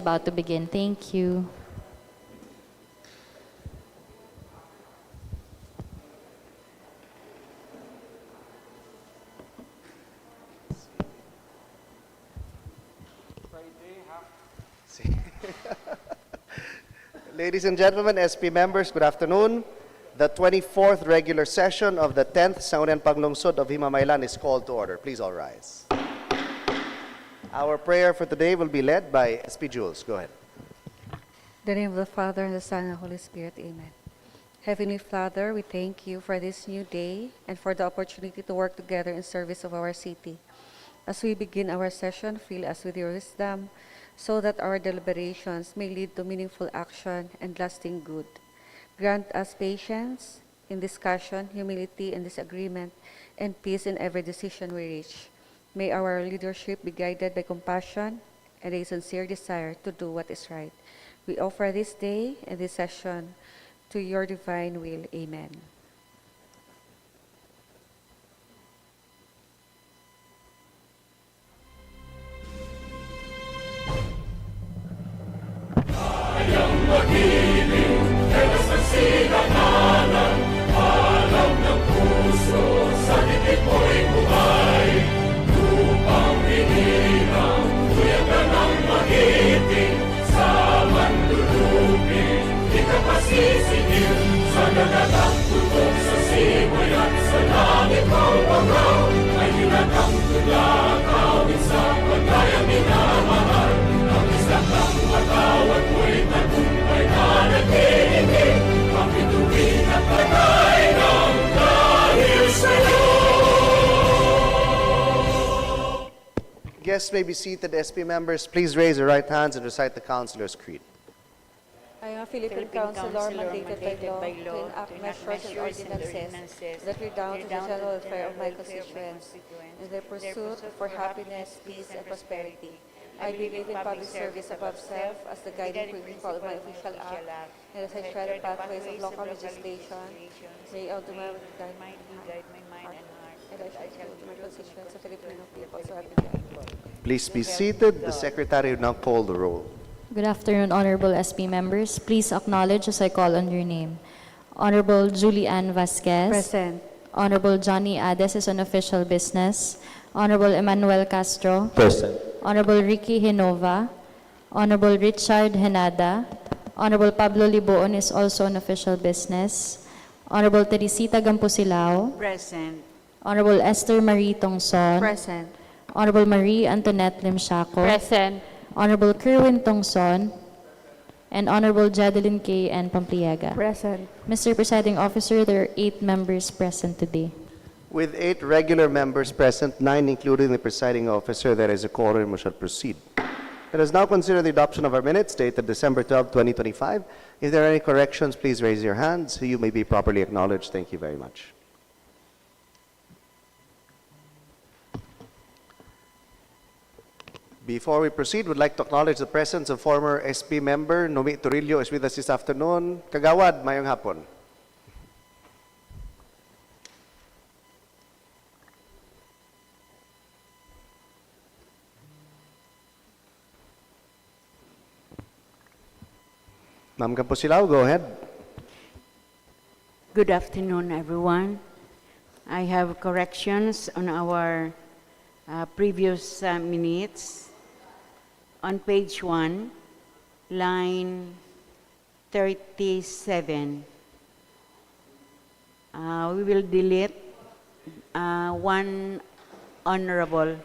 about to begin. Thank you. Ladies and gentlemen, SP members, good afternoon. The 24th regular session of the 10th Sangguniang Panlungsod of Himamaylan is called to order. Please all rise. Our prayer for today will be led by SP Jules. Go ahead. In the name of the Father, and the Son, and the Holy Spirit. Amen. Heavenly Father, we thank you for this new day and for the opportunity to work together in service of our city. As we begin our session, fill us with your wisdom so that our deliberations may lead to meaningful action and lasting good. Grant us patience in discussion, humility in disagreement, and peace in every decision we reach. May our leadership be guided by compassion and a sincere desire to do what is right. We offer this day and this session to your divine will. Amen. Guests may be seated. SP members, please raise your right hands and recite the Councilor's Creed. I am a Philippine Councilor mandated by law to enact measures and ordinances that redound to the general welfare of my constituents in the pursuit for happiness, peace, and prosperity. I believe in public service above self as the guiding principle of my official act, and as I tread the pathways of local legislation, may I ultimately guide my mind and heart, and I shall to my constituents of Filipino people, so help me God. Please be seated. The Secretary will now call the roll. Good afternoon, Honorable SP members. Please acknowledge as I call on your name. Honorable Julie Ann Vasquez. Present. Honorable Johnny Ades is on official business. Honorable Emmanuel Castro. Present. Honorable Ricky Hinova. Honorable Richard Henada. Honorable Pablo Liboon is also on official business. Honorable Teresita Gampusilao. Present. Honorable Esther Marie Tongson. Present. Honorable Marie Antoinette Limshaco. Present. Honorable Kerwin Tongson. And Honorable Jadeline K. and Pampliega. Present. Mr. Presiding Officer, there are 8 members present today. With 8 regular members present, 9 including the presiding officer, there is a quorum. We shall proceed. Let us now consider the adoption of our minutes dated December 12, 2025. If there are any corrections, please raise your hands. You may be properly acknowledged. Thank you very much. Before we proceed, we'd like to acknowledge the presence of former SP member Nomi Torillo is with us this afternoon. Kagawad, mayong hapon. Ma'am Camposilao, go ahead. Good afternoon, everyone. I have corrections on our previous minutes. On page 1, line 37, we will delete one honorable,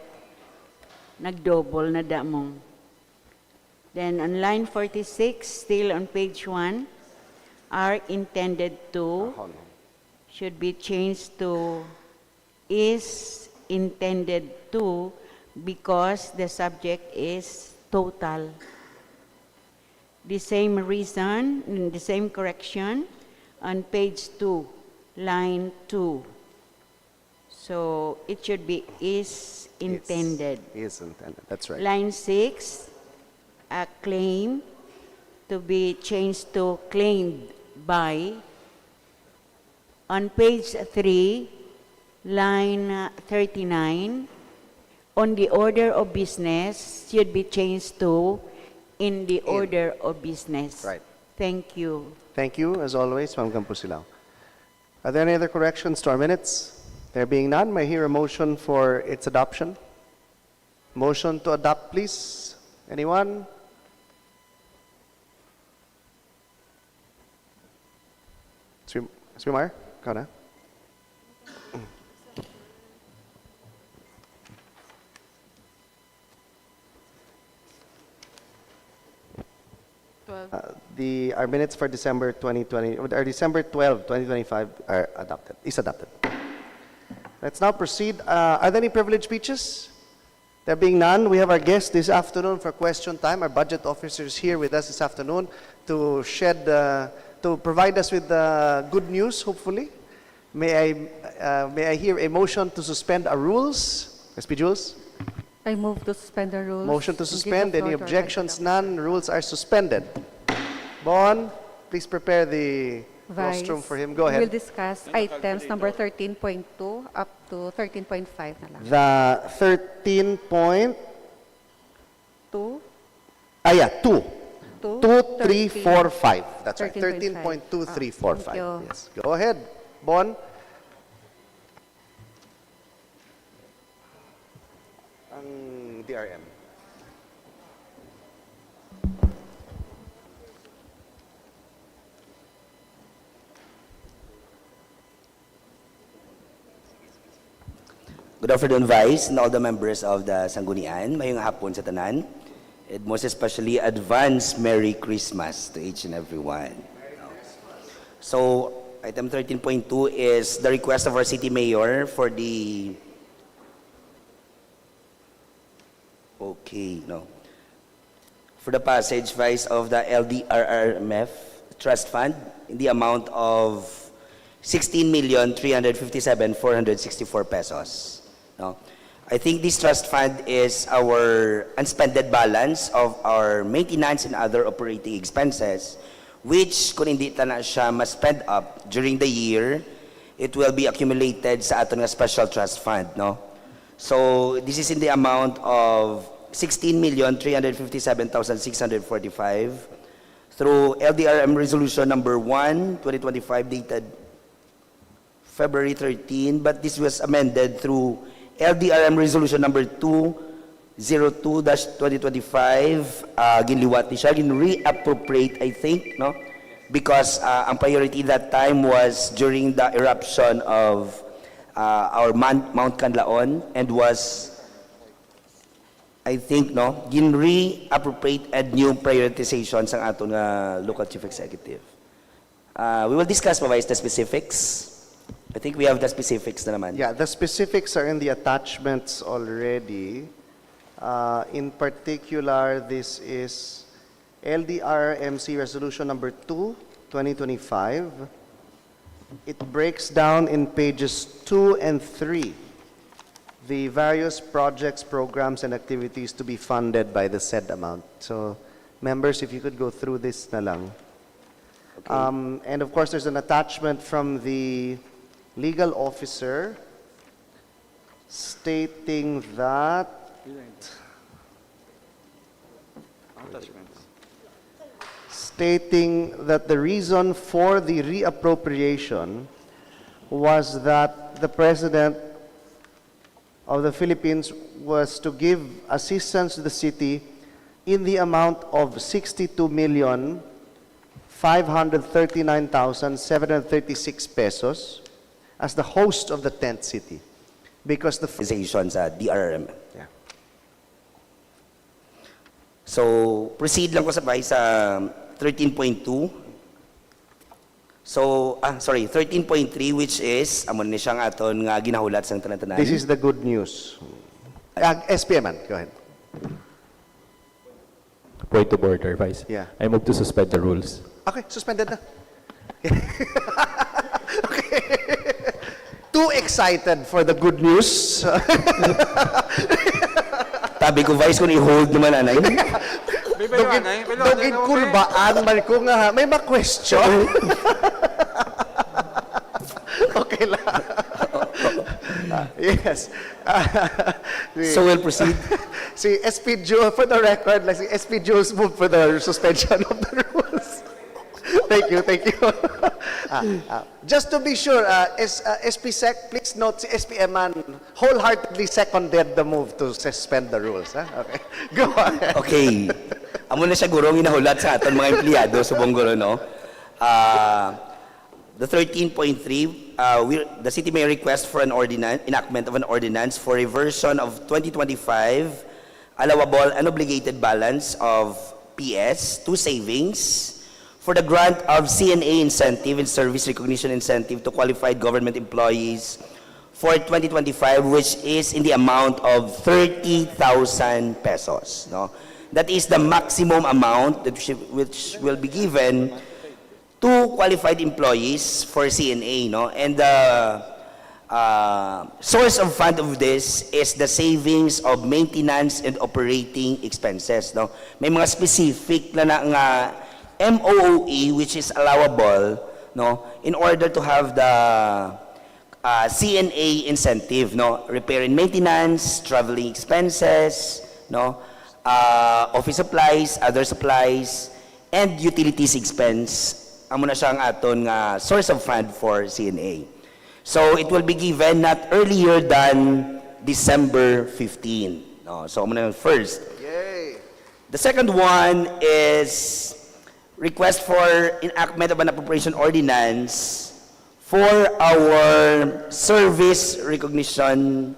nagdouble na damong. Then on line 46, still on page 1, are intended to should be changed to is intended to, because the subject is total. The same reason, the same correction on page 2, line 2. So it should be is intended. Is intended, that's right. Line 6, a claim to be changed to claimed by. On page 3, line 39, on the order of business should be changed to in the order of business. Right. Thank you. Thank you, as always, Ma'am Campusilao. Are there any other corrections to our minutes? There being none, may I hear a motion for its adoption? Motion to adopt, please. Anyone? Swimar, ikaw na. Our minutes for December 2020, or December 12, 2025 are adopted, is adopted. Let's now proceed. Are there any privileged speeches? There being none, we have our guest this afternoon for question time. Our budget officer is here with us this afternoon to to provide us with good news, hopefully. May I hear a motion to suspend our rules? SP Jules? I move to suspend the rules. Motion to and give the suspend. floor Any to our objections? Vice None. Rules are suspended. Bon, please prepare the Vice. rostrum for him. Go We'll ahead. discuss items number 13.2 up to 13.5 na lang. The 13 point, 2, yeah, 2. 2, 2, 3, 4, 5. That's right. 13.5. 13.2, 3, 4, Thank 5. you. Yes. Go ahead. Bon. Ang DRM. Good afternoon, Vice, and all the members of the Sanggunian. Mayong hapon sa tanan. And most especially, advance Merry Christmas to each and every one. So, item 13.2 is the request of our city mayor for the... For the passage, Vice, of the LDRRMF Trust Fund in the amount of 16,357,464 pesos. No? I think this trust fund is our unspended balance of our maintenance and other operating expenses, which kung hindi ta na siya ma-spend up during the year, it will be accumulated sa aton nga special trust fund. No? So this is in the amount of 16,357,645 through LDRM Resolution number 1, 2025, dated February 13, but this was amended through LDRM Resolution number 202-2025. Ginliwat ni siya, gin-reappropriate, I think, no? Because ang priority that time was during the eruption of our Mount Canlaon, and was, I think, no, gin-reappropriate and new prioritization sa aton local chief executive. We will discuss, Vice, the specifics. I think we have the specifics na naman. Yeah, the specifics are in the attachments already. In particular, this is LDRMC Resolution number 2, 2025. It breaks down in pages 2 and 3 the various projects, programs, and activities to be funded by the said amount. So, members, if you could go through this na lang. Okay. And of course, there's an attachment from the legal officer stating that the reason for the reappropriation was that the President of the Philippines was to give assistance to the city in the amount of 62,539,736 pesos as the host of the 10th city, because the Organization sa DRM. yeah. So, proceed lang ko sa Vice sa 13.2. So, 13.3, which is, amon ni siyang aton nga ginahulat sa tanan-tanan. This is the good news. SPM, man, go ahead. Point of order, Vice. Yeah. I move to suspend the rules. Okay, suspended na. Okay. Too excited for the good news. Tabi ko, Vice, kung i-hold naman, anay. Dugin kulbaan man ko nga, may ma-question. Okay lang. Yes. So we'll proceed. Si SP Jules, for the record, like si SP Jules moved for the suspension of the rules. Thank you, thank you. Just to be sure, SP Sec, please note si SP Eman wholeheartedly seconded the move to suspend the rules. Huh? Okay, go ahead. Okay. Amo na siya gurong inahulat sa aton mga empleyado sa Bonggoro, no? The 13.3, the city may request for an enactment of an ordinance for reversion of 2025 allowable unobligated balance of PS to savings for the grant of CNA incentive and service recognition incentive to qualified government employees for 2025, which is in the amount of 30,000 pesos. No? That is the maximum amount that which will be given to qualified employees for CNA. No? And the source of fund of this is the savings of maintenance and operating expenses. No? May mga specific na nga MOOE which is allowable, no, in order to have the CNA incentive, no, repair and maintenance, traveling expenses, no, office supplies, other supplies, and utilities expense. Amo na siyang aton nga source of fund for CNA. So it will be given not earlier than December 15. No, so amo na yung first. Yay. The second one is request for enactment of an appropriation ordinance for our service recognition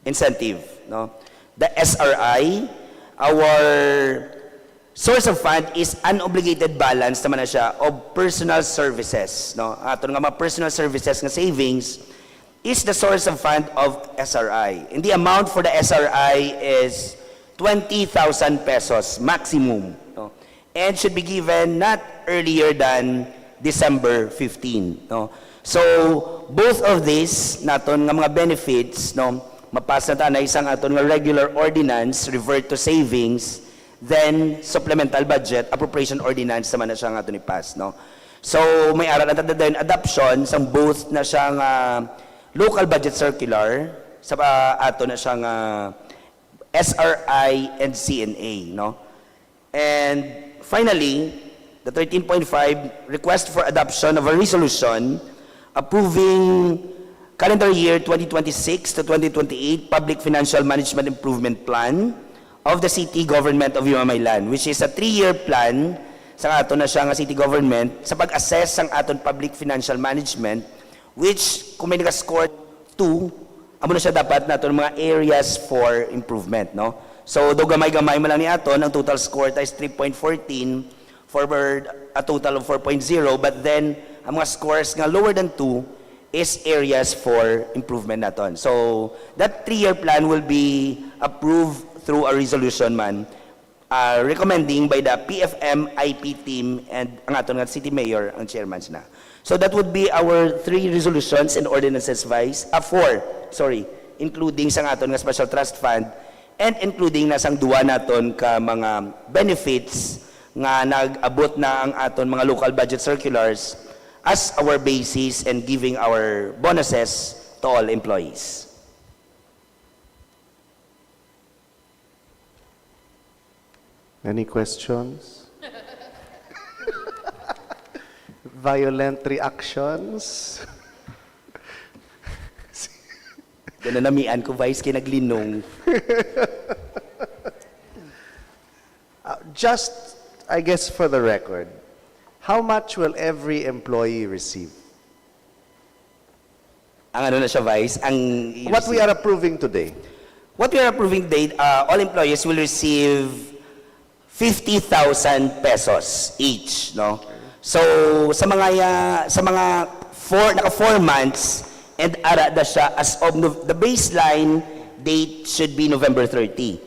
incentive, no? The SRI, our source of fund is unobligated balance naman na siya of personal services, no? Ato nga mga personal services nga savings is the source of fund of SRI. And the amount for the SRI is 20,000 pesos maximum, no? And should be given not earlier than December 15. No? So, both of these, naton nga mga benefits, no, mapasa na isang aton nga regular ordinance, revert to savings, then supplemental budget, appropriation ordinance naman na siya nga aton ipas. No? So, may aral na din adoption, sang both na siyang local budget circular, sa ato na siyang SRI and CNA. No? And finally, the 13.5 request for adoption of a resolution approving calendar year 2026 to 2028 Public Financial Management Improvement Plan of the City Government of Himamaylan, which is a 3-year plan sa aton na siya nga city government sa pag-assess sang aton public financial management, which kung may naka-score 2, amo na siya dapat naton mga areas for improvement, no? So, do gamay-gamay mo lang ni aton, ang total score is 3.14 for a total of 4.0, but then, ang mga scores nga lower than 2 is areas for improvement naton. So, that 3-year plan will be approved through a resolution man, recommending by the PFM IP team and ang aton nga city mayor, ang chairman na. So, that would be our 3 resolutions and ordinances, Vice. 4, including sa aton nga special trust fund, and including nasang duwa naton ka mga benefits nga nag-abot na ang aton mga local budget circulars as our basis and giving our bonuses to all employees. Any questions? Violent reactions? Gananamian ko, Vice, kinaglinong. Just, I guess for the record, how much will every employee receive? Ang ano na siya, Vice, What we are approving today? What we are approving today, all employees will receive 50,000 pesos each, no? So, sa mga naka 4 months, and ara da siya as of the baseline date should be November 30.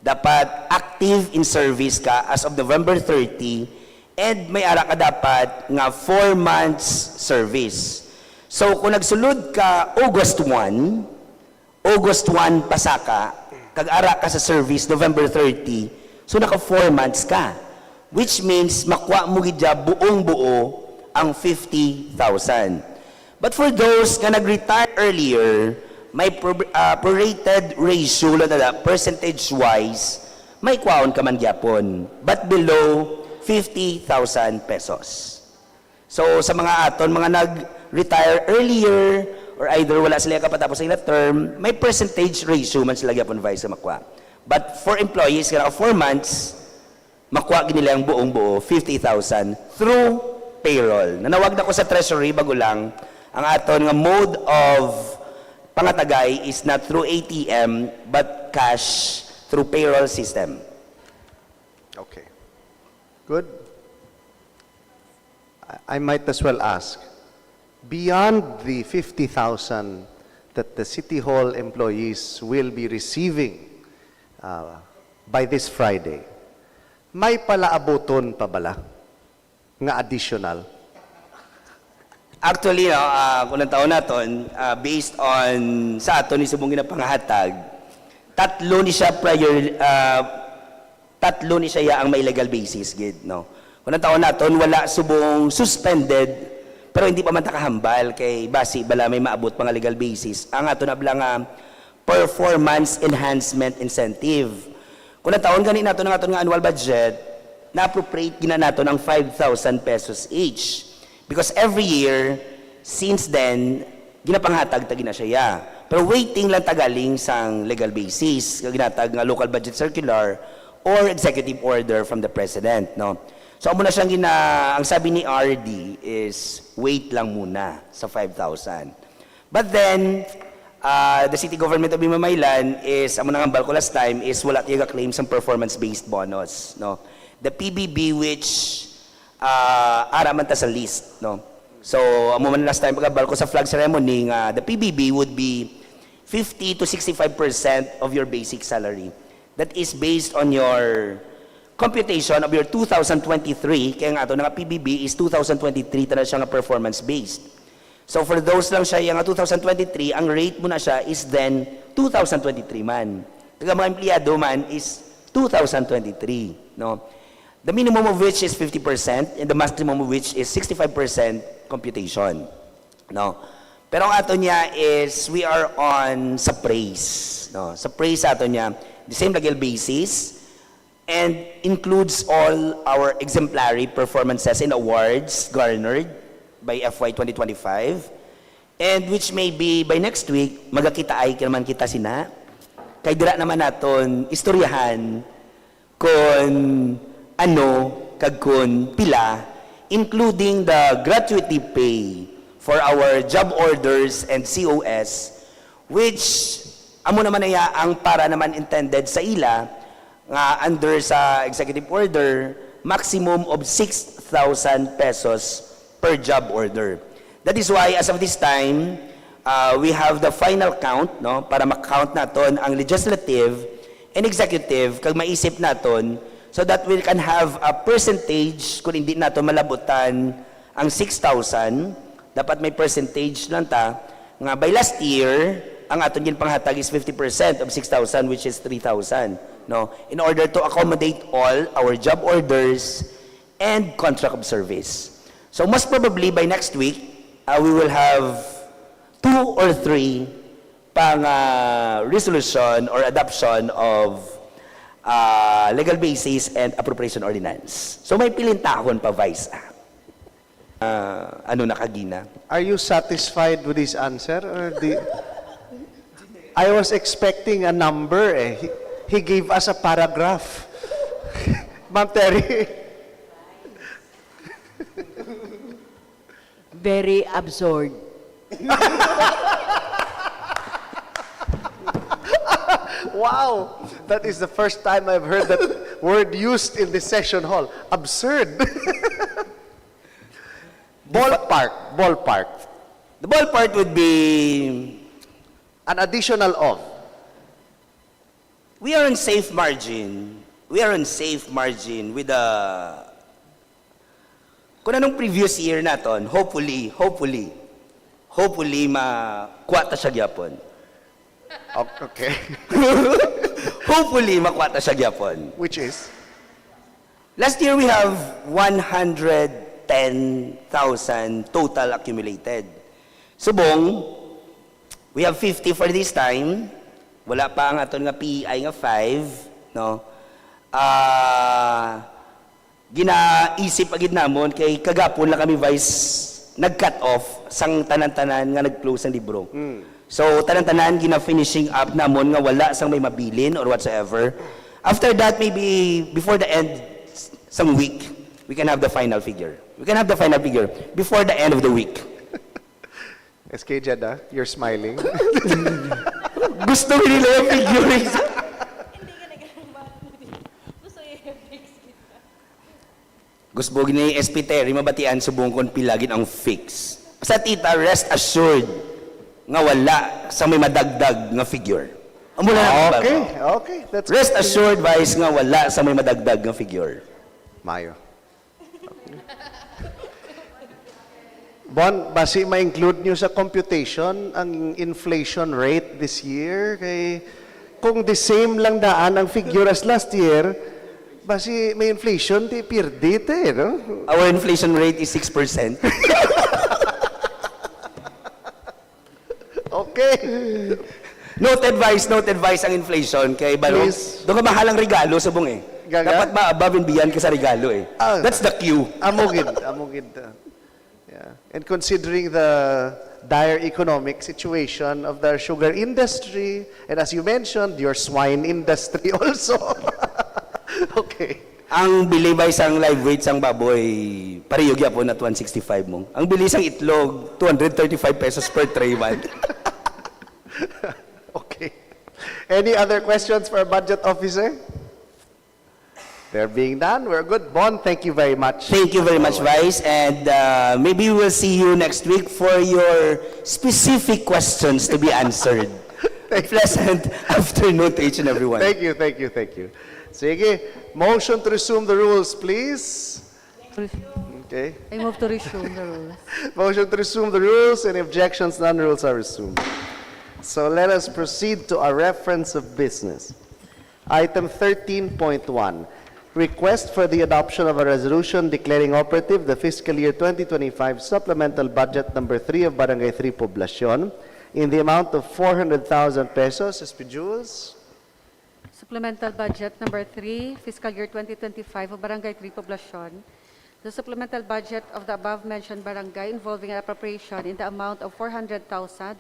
Dapat active in service ka as of November 30 and may ara ka dapat nga 4 months service. So kung nagsulod ka August 1 pasaka, kag ara ka sa service November 30, so naka 4 months ka. Which means makuha mo gidya buong buo ang 50,000. But for those nga nag-retire earlier, may prorated ratio lang na percentage-wise, may kwaon ka man gyapon, but below 50,000 pesos. So sa mga aton, mga nag-retire earlier, or either wala sila kapatapos sa ilang term, may percentage ratio man sila gyapon vice sa makwa. But for employees, kana 4 months, makwa nila ang buong buo, 50,000 through payroll. Nanawag na ko sa treasury, bago lang, ang aton nga mode of pangatagay is not through ATM, but cash through payroll system. Okay. Good. I might as well ask, beyond the 50,000 that the City Hall employees will be receiving by this Friday, may palaaboton pa bala nga additional? Actually, no, kung ang taon naton, based on sa aton ni subong ginapangahatag, tatlo ni siya ang may legal basis, gid, no? Kung ang taon naton, wala subong suspended, pero hindi pa man takahambal kay basi bala may maabot pang legal basis. Ang aton abla nga performance enhancement incentive. Kung ang taon gani naton ang aton nga annual budget, na-appropriate gina nato ng 5,000 pesos each. Because every year, since then, ginapanghatag tagi na siya. Pero waiting lang tagaling sang legal basis, ginatag nga local budget circular or executive order from the president, no? So amo na siyang ang sabi ni RD is wait lang muna sa 5,000. But then the city government of Himamaylan is amo nang ambal ko last time is wala tiyaga claim sang performance-based bonus, no? The PBB which araman ta sa list, no? So amo man last time pagabal ko sa flag ceremony nga the PBB would be 50 to 65% of your basic salary. That is based on your computation of your 2023, kaya nga ito nga PBB is 2023 na siya nga performance based. So for those lang siya nga 2023, ang rate mo na siya is then 2023 man. Kaya mga empleyado man is 2023, no? The minimum of which is 50% and the maximum of which is 65% computation, no? Pero ang ato niya is we are on sa praise, no? Sa praise ato niya, the same legal basis and includes all our exemplary performances and awards garnered by FY 2025 and which may be by next week magakita ay naman kita sina kay dira naman naton istoryahan kung ano kag kun pila including the gratuity pay for our job orders and COS which amo naman niya ang para naman intended sa ila nga under sa executive order maximum of 6,000 pesos per job order. That is why as of this time we have the final count, no, para ma-count naton ang legislative and executive kag maisip naton so that we can have a percentage kung hindi nato malabutan ang 6,000 dapat may percentage lang ta nga by last year ang aton ginpanghatag is 50% of 6,000 which is 3,000, no, in order to accommodate all our job orders and contract of service. So most probably by next week we will have 2 or 3 pang resolution or adoption of legal basis and appropriation ordinance. So may pilintahon pa vice ano nakagina. Are you satisfied with this answer? Or I was expecting a number. He gave us a paragraph. Ma'am Terry. Very absurd. Wow! That is the first time I've heard that word used in this session hall. Absurd. Ballpark. The ballpark would be An additional of. we are on safe margin. We are on safe margin with the kung anong previous year naton, hopefully makuha ta siya gyapon. Okay. Hopefully makuha ta siya gyapon. Which is? Last year we have 110,000 total accumulated. Subong We have 50 for this time. Wala pa ang aton nga PEI nga 5, no? Ginaisip agad namon kay kagapon lang kami vice nag-cut off sang tanan-tanan nga nag-close ang libro. So tanan-tanan gina-finishing up namon nga wala sang may mabilin or whatsoever. After that, maybe before the end some week, we can have the final figure. We can have the final figure before the end of the week. SK Jeddah, you're smiling. Gusto nila yung figure. Gusto mo gini SP Terry mabatian subong kon pilagin ang fix. Sa tita, rest assured nga wala sa may madagdag nga figure. Amo lang ang Okay, bago. okay. That's Rest assured, Vice, nga wala sa may madagdag nga figure. Mayo. Bon, basi ma-include nyo sa computation ang inflation rate this year. Kay, kung the same lang daan ang figure as last year, basi may inflation, di pirdite, no? Our inflation rate is 6%. Okay. Note advice ang inflation kay Balo. Please. Doon ka mahalang regalo sa bung eh. Gaga? Dapat ma-above and beyond ka sa regalo eh. Ah. That's the cue. Amugid. Yeah. And considering the dire economic situation of the sugar industry, and as you mentioned, your swine industry also. Okay. Ang bili ba isang live weight sang baboy, pariyog po na 165 mo. Ang bili sang itlog, 235 pesos per tray man. Okay. Any other questions for our budget officer? They're being done. We're good. Bon, thank you very much. Thank you very much, Vice. And maybe we'll see you next week for your specific questions to be answered. Pleasant afternoon to each and everyone. Thank you. Sige. Motion to resume the rules, please. Okay. I move to resume the rules. Motion to resume the rules. Any objections? None. Rules are resumed. So let us proceed to our reference of business. Item 13.1. Request for the adoption of a resolution declaring operative the fiscal year 2025 supplemental budget number 3 of Barangay 3 Poblacion in the amount of 400,000 pesos. SP Jules. Supplemental budget number 3, fiscal year 2025 of Barangay 3 Poblacion. The supplemental budget of the above-mentioned barangay involving an appropriation in the amount of 400,000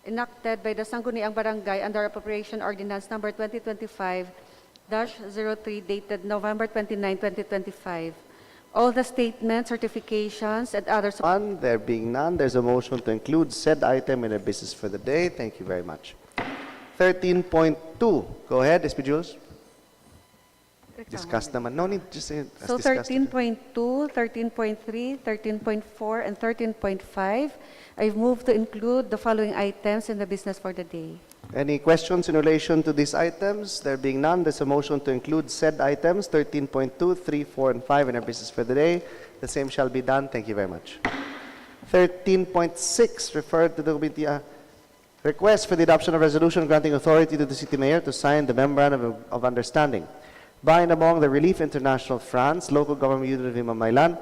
enacted by the Sangguniang Barangay under Appropriation Ordinance number 2025-03 dated November 29, 2025. All the statements, certifications, and other None. There being none, there's a motion to include said item in our business for the day. Thank you very much. 13.2. Go ahead, SP Jules. Discuss naman. No need, just say it. As So discussed. 13.2, 13.3, 13.4, and 13.5, I've moved to include the following items in the business for the day. Any questions in relation to these items? There being none, there's a motion to include said items, 13.2, 3, 4, and 5 in our business for the day. The same shall be done. Thank you very much. 13.6, referred to the committee. Request for the adoption of resolution granting authority to the city mayor to sign the memorandum of understanding by and among the Relief International France, local government unit of Himamaylan,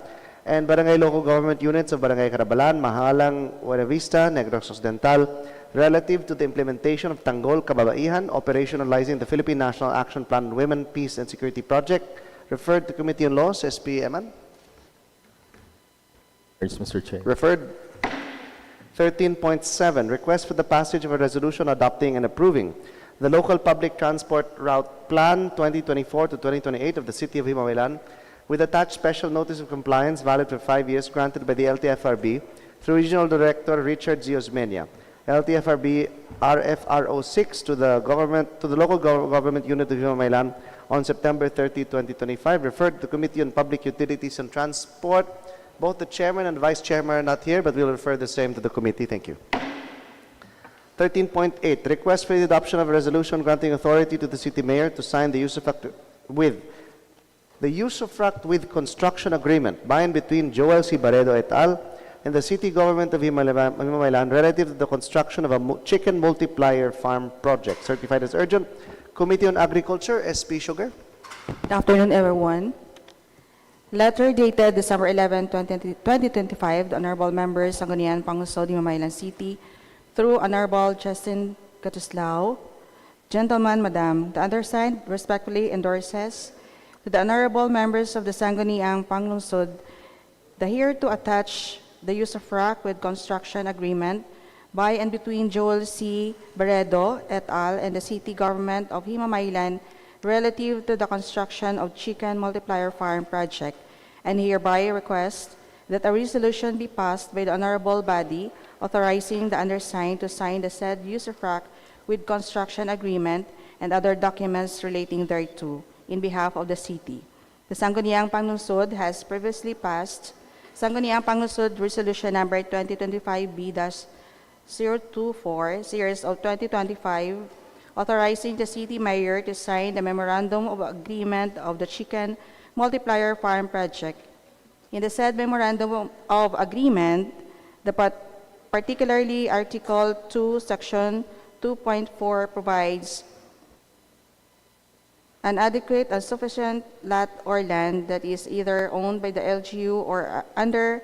and barangay local government units of Barangay Carabalan, Mahalang, Buena Vista, Negros Occidental, relative to the implementation of Tanggol Kababaihan, operationalizing the Philippine National Action Plan on Women, Peace, and Security Project, referred to Committee on Laws, SP Eman. Yes, Mr. Chair. Referred. 13.7, request for the passage of a resolution adopting and approving the local public transport route plan 2024 to 2028 of the City of Himamaylan with attached special notice of compliance valid for 5 years granted by the LTFRB through Regional Director Richard Z. Osmeña, LTFRB RFRO 6 to the local government unit of Himamaylan on September 30, 2025, referred to the Committee on Public Utilities and Transport. Both the chairman and vice chairman are not here, but we'll refer the same to the committee. Thank you. 13.8, request for the adoption of a resolution granting authority to the city mayor to sign the usufruct with construction agreement by and between Joel C. Barredo et al. And the city government of Himamaylan relative to the construction of a chicken multiplier farm project. Certified as urgent. Committee on Agriculture, SP Sugar. Good afternoon, everyone. Letter dated December 11, 2025, the Honorable Members, Sangguniang Panlungsod, Himamaylan City, through Honorable Justin Gatuslao. Gentlemen, Madam, the undersigned respectfully endorses to the honorable members of the Sangguniang Panlungsod the hereto attached the use of rock with construction agreement by and between Joel C. Barredo et al. And the City Government of Himamaylan relative to the construction of Chicken Multiplier Farm project, and hereby request that a resolution be passed by the honorable body authorizing the undersigned to sign the said use of rock with construction agreement and other documents relating thereto in behalf of the city. The Sangguniang Panlungsod has previously passed Sangguniang Panlungsod Resolution Number 2025B-024, Series of 2025, authorizing the city mayor to sign the Memorandum of Agreement of the Chicken Multiplier Farm project. In the said Memorandum of Agreement, particularly Article 2, Section 2.4 provides an adequate and sufficient lot or land that is either owned by the LGU or under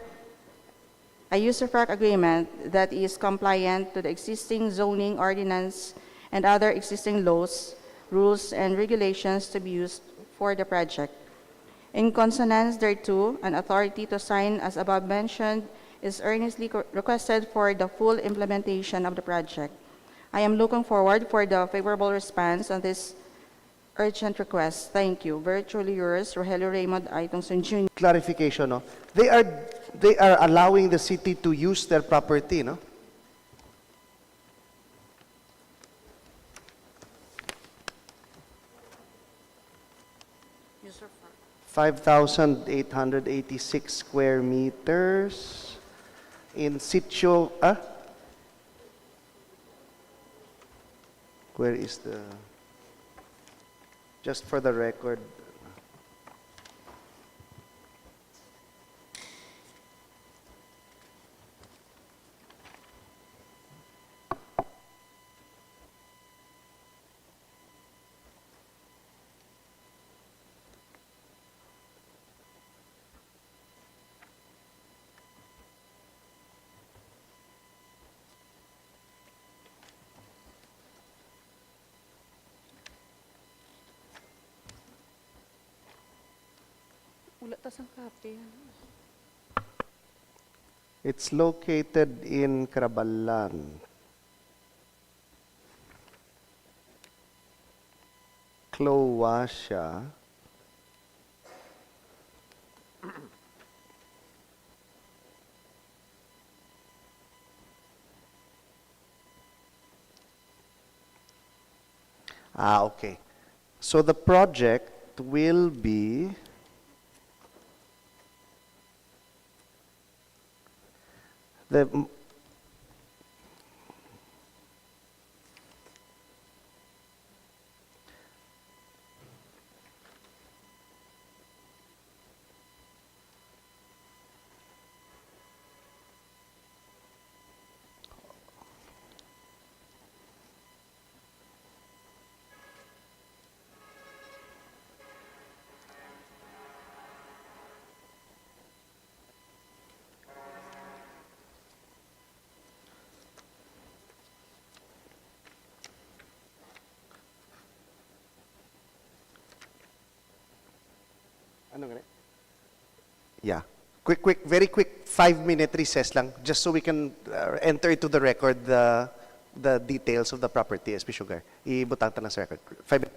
a use-of-rock agreement that is compliant to the existing zoning ordinance and other existing laws, rules, and regulations to be used for the project. In consonance thereto, an authority to sign as above mentioned is earnestly requested for the full implementation of the project. I am looking forward for the favorable response on this urgent request. Thank you. Virtually yours, Rogelio Raymond Aitongson Jr. Clarification, no? They are allowing the city to use their property, no? Use of rock. 5,886 square meters in situ. Where is the? Just for the record. Wala tas ang kape. It's located in Caraballan. Cloacia. Okay. So the project will be the ano nga? Yeah. Very quick 5-minute recess lang, just so we can enter into the record the details of the property, SP Sugar. Ibutang ta lang sa record. 5 minutes.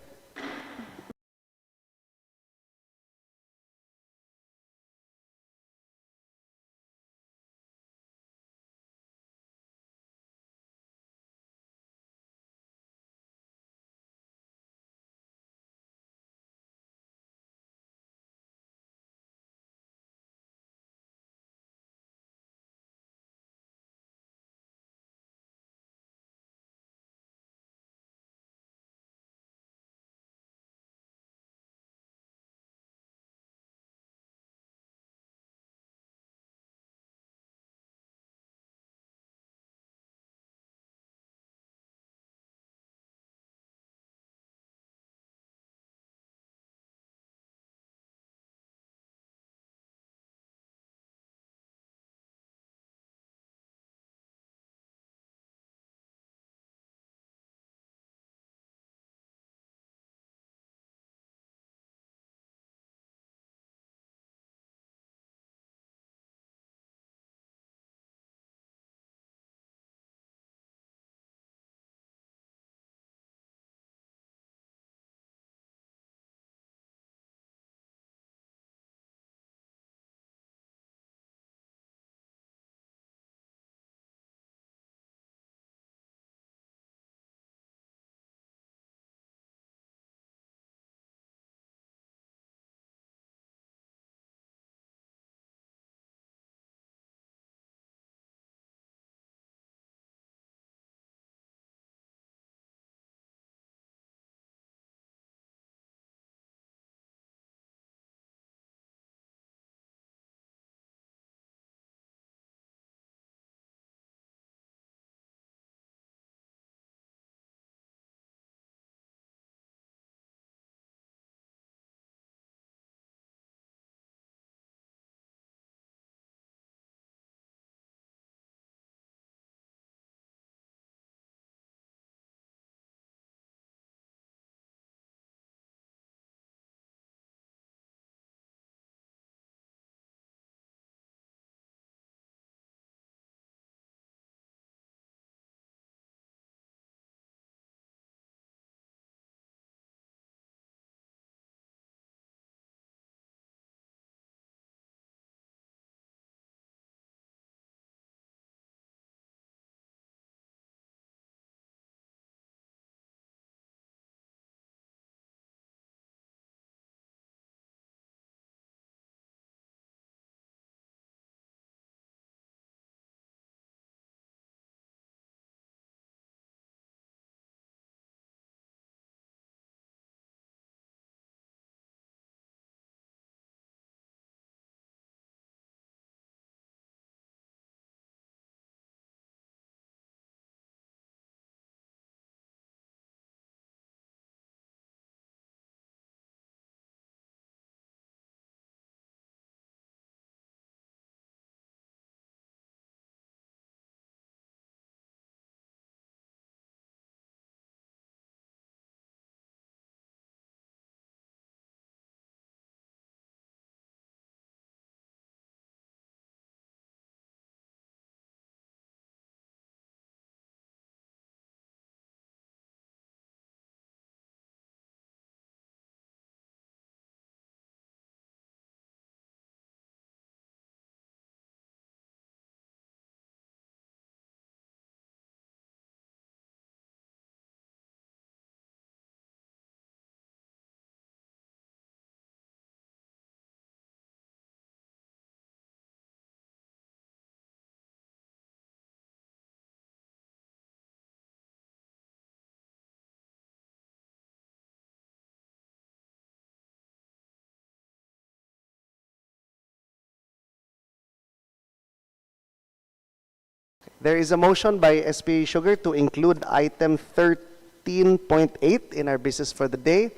There is a motion by SP Sugar to include item 13.8 in our business for the day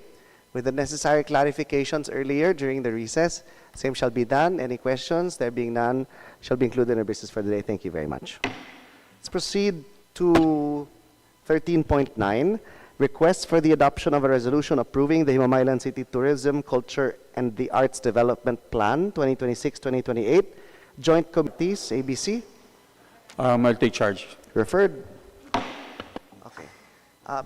with the necessary clarifications earlier during the recess. Same shall be done. Any questions? There being none, shall be included in our business for the day. Thank you very much. Let's proceed to 13.9, request for the adoption of a resolution approving the Himamaylan City Tourism, Culture, and the Arts Development Plan 2026-2028, Joint Committees, ABC. I'll take charge. Referred. Okay.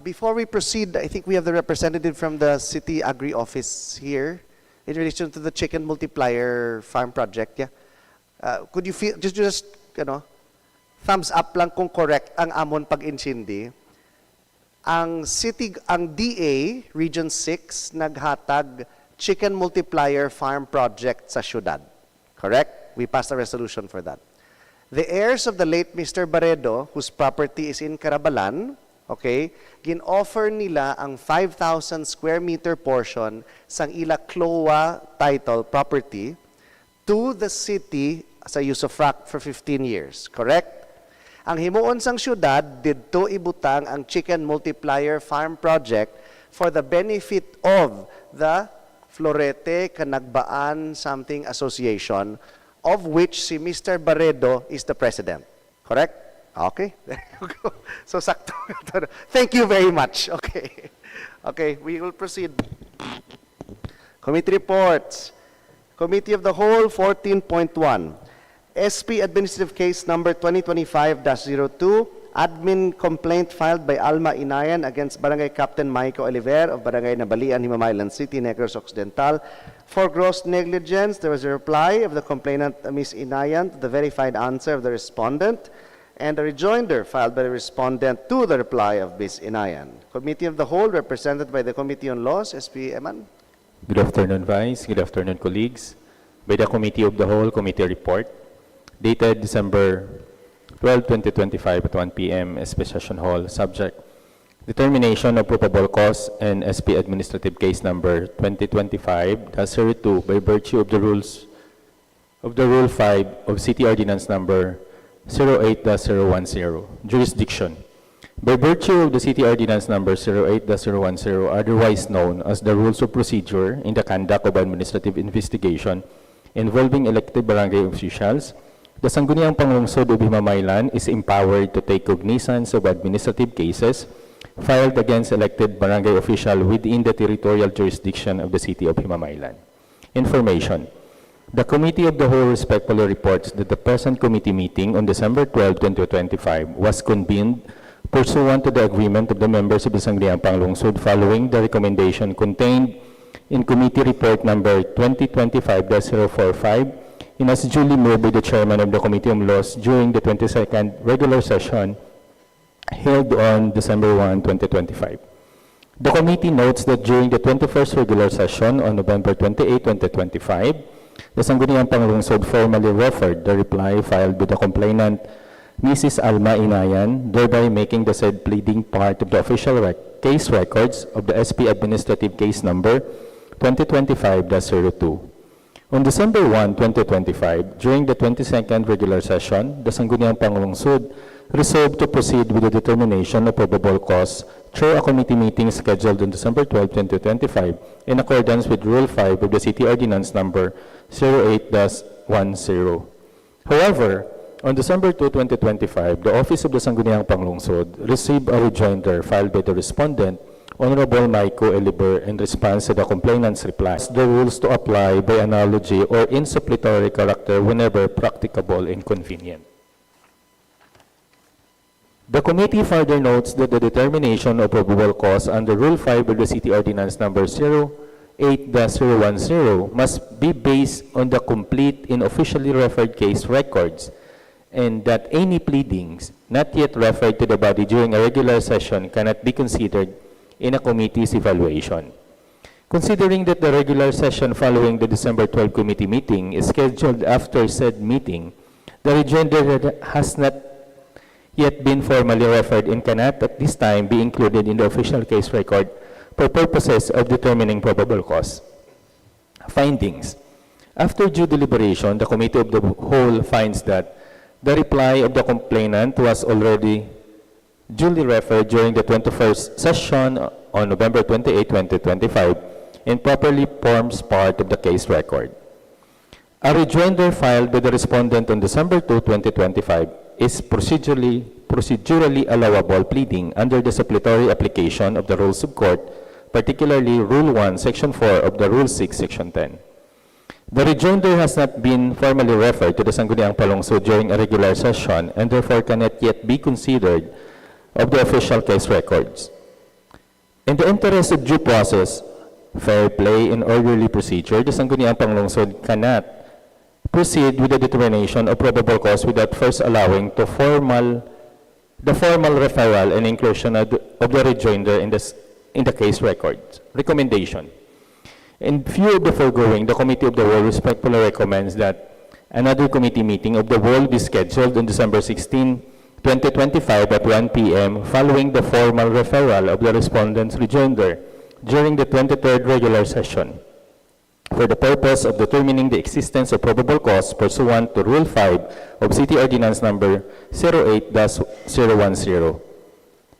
Before we proceed, I think we have the representative from the City Agri Office here in relation to the chicken multiplier farm project. Yeah. Could you feel just thumbs up lang kung correct ang amon pag-insindi. Ang DA Region 6 naghatag chicken multiplier farm project sa syudad. Correct? We passed a resolution for that. The heirs of the late Mr. Barredo, whose property is in Carabalan, okay, gin-offer nila ang 5,000 square meter portion sang ila CLOA title property to the city sa use of frac for 15 years. Correct? Ang himuon sang syudad didto ibutang ang chicken multiplier farm project for the benefit of the Florete Canagbaan something association, of which si Mr. Barredo is the president. Correct? Okay. There you go. So sakto. Thank you very much. Okay. Okay, we will proceed. Committee reports. Committee of the Whole 14.1. SP Administrative Case Number 2025-02, admin complaint filed by Alma Inayan against Barangay Captain Maico Oliver of Barangay Nabalian, Himamaylan City, Negros Occidental. For gross negligence, there was a reply of the complainant, Ms. Inayan, to the verified answer of the respondent, and a rejoinder filed by the respondent to the reply of Ms. Inayan. Committee of the Whole, represented by the Committee on Laws, SP Eman. Good afternoon, Vice. Good afternoon, colleagues. By the Committee of the Whole Committee Report, dated December 12, 2025 at 1 p.m. SP Session Hall, subject determination of probable cause and SP Administrative Case Number 2025-02 by virtue of the rules of the Rule 5 of City Ordinance Number 08-010. Jurisdiction. By virtue of the City Ordinance Number 08-010, otherwise known as the Rules of Procedure in the Conduct of Administrative Investigation involving elected barangay officials, the Sangguniang Panlungsod of Himamaylan is empowered to take cognizance of administrative cases filed against elected barangay official within the territorial jurisdiction of the City of Himamaylan. Information. The Committee of the Whole respectfully reports that the present committee meeting on December 12, 2025 was convened pursuant to the agreement of the members of the Sangguniang Panlungsod following the recommendation contained in Committee Report Number 2025-045 and as duly moved by the Chairman of the Committee on Laws during the 22nd regular session held on December 1, 2025. The committee notes that during the 21st regular session on November 28, 2025, the Sangguniang Panlungsod formally referred the reply filed by the complainant, Mrs. Alma Inayan, thereby making the said pleading part of the official case records of the SP Administrative Case Number 2025-02. On December 1, 2025, during the 22nd regular session, the Sangguniang Panlungsod resolved to proceed with the determination of probable cause through a committee meeting scheduled on December 12, 2025, in accordance with Rule 5 of the City Ordinance Number 08-10. However, on December 2, 2025, the Office of the Sangguniang Panlungsod received a rejoinder filed by the respondent, Honorable Maico Eliber, in response to the complainant's reply. The rules to apply by analogy or in suppletory character whenever practicable and convenient. The committee further notes that the determination of probable cause under Rule 5 of the City Ordinance Number 08-010 must be based on the complete and officially referred case records, and that any pleadings not yet referred to the body during a regular session cannot be considered in a committee's evaluation. Considering that the regular session following the December 12 committee meeting is scheduled after said meeting, the rejoinder has not yet been formally referred and cannot at this time be included in the official case record for purposes of determining probable cause. Findings. After due deliberation, the Committee of the Whole finds that The reply of the complainant was already duly referred during the 21st session on November 28, 2025, and properly forms part of the case record. A rejoinder filed by the respondent on December 2, 2025 is procedurally allowable pleading under the supplementary application of the Rules of Court, particularly Rule 1, Section 4 of the Rule 6, Section 10. The rejoinder has not been formally referred to the Sangguniang Panlungsod during a regular session and therefore cannot yet be considered of the official case records. In the interest of due process, fair play, and orderly procedure, the Sangguniang Panlungsod cannot proceed with the determination of probable cause without first allowing the formal referral and inclusion of the rejoinder in the case records. Recommendation. In view of the foregoing, the Committee of the Whole respectfully recommends that another committee meeting of the Whole be scheduled on December 16, 2025 at 1 p.m. following the formal referral of the respondent's rejoinder during the 23rd regular session for the purpose of determining the existence of probable cause pursuant to Rule 5 of City Ordinance Number 08-010.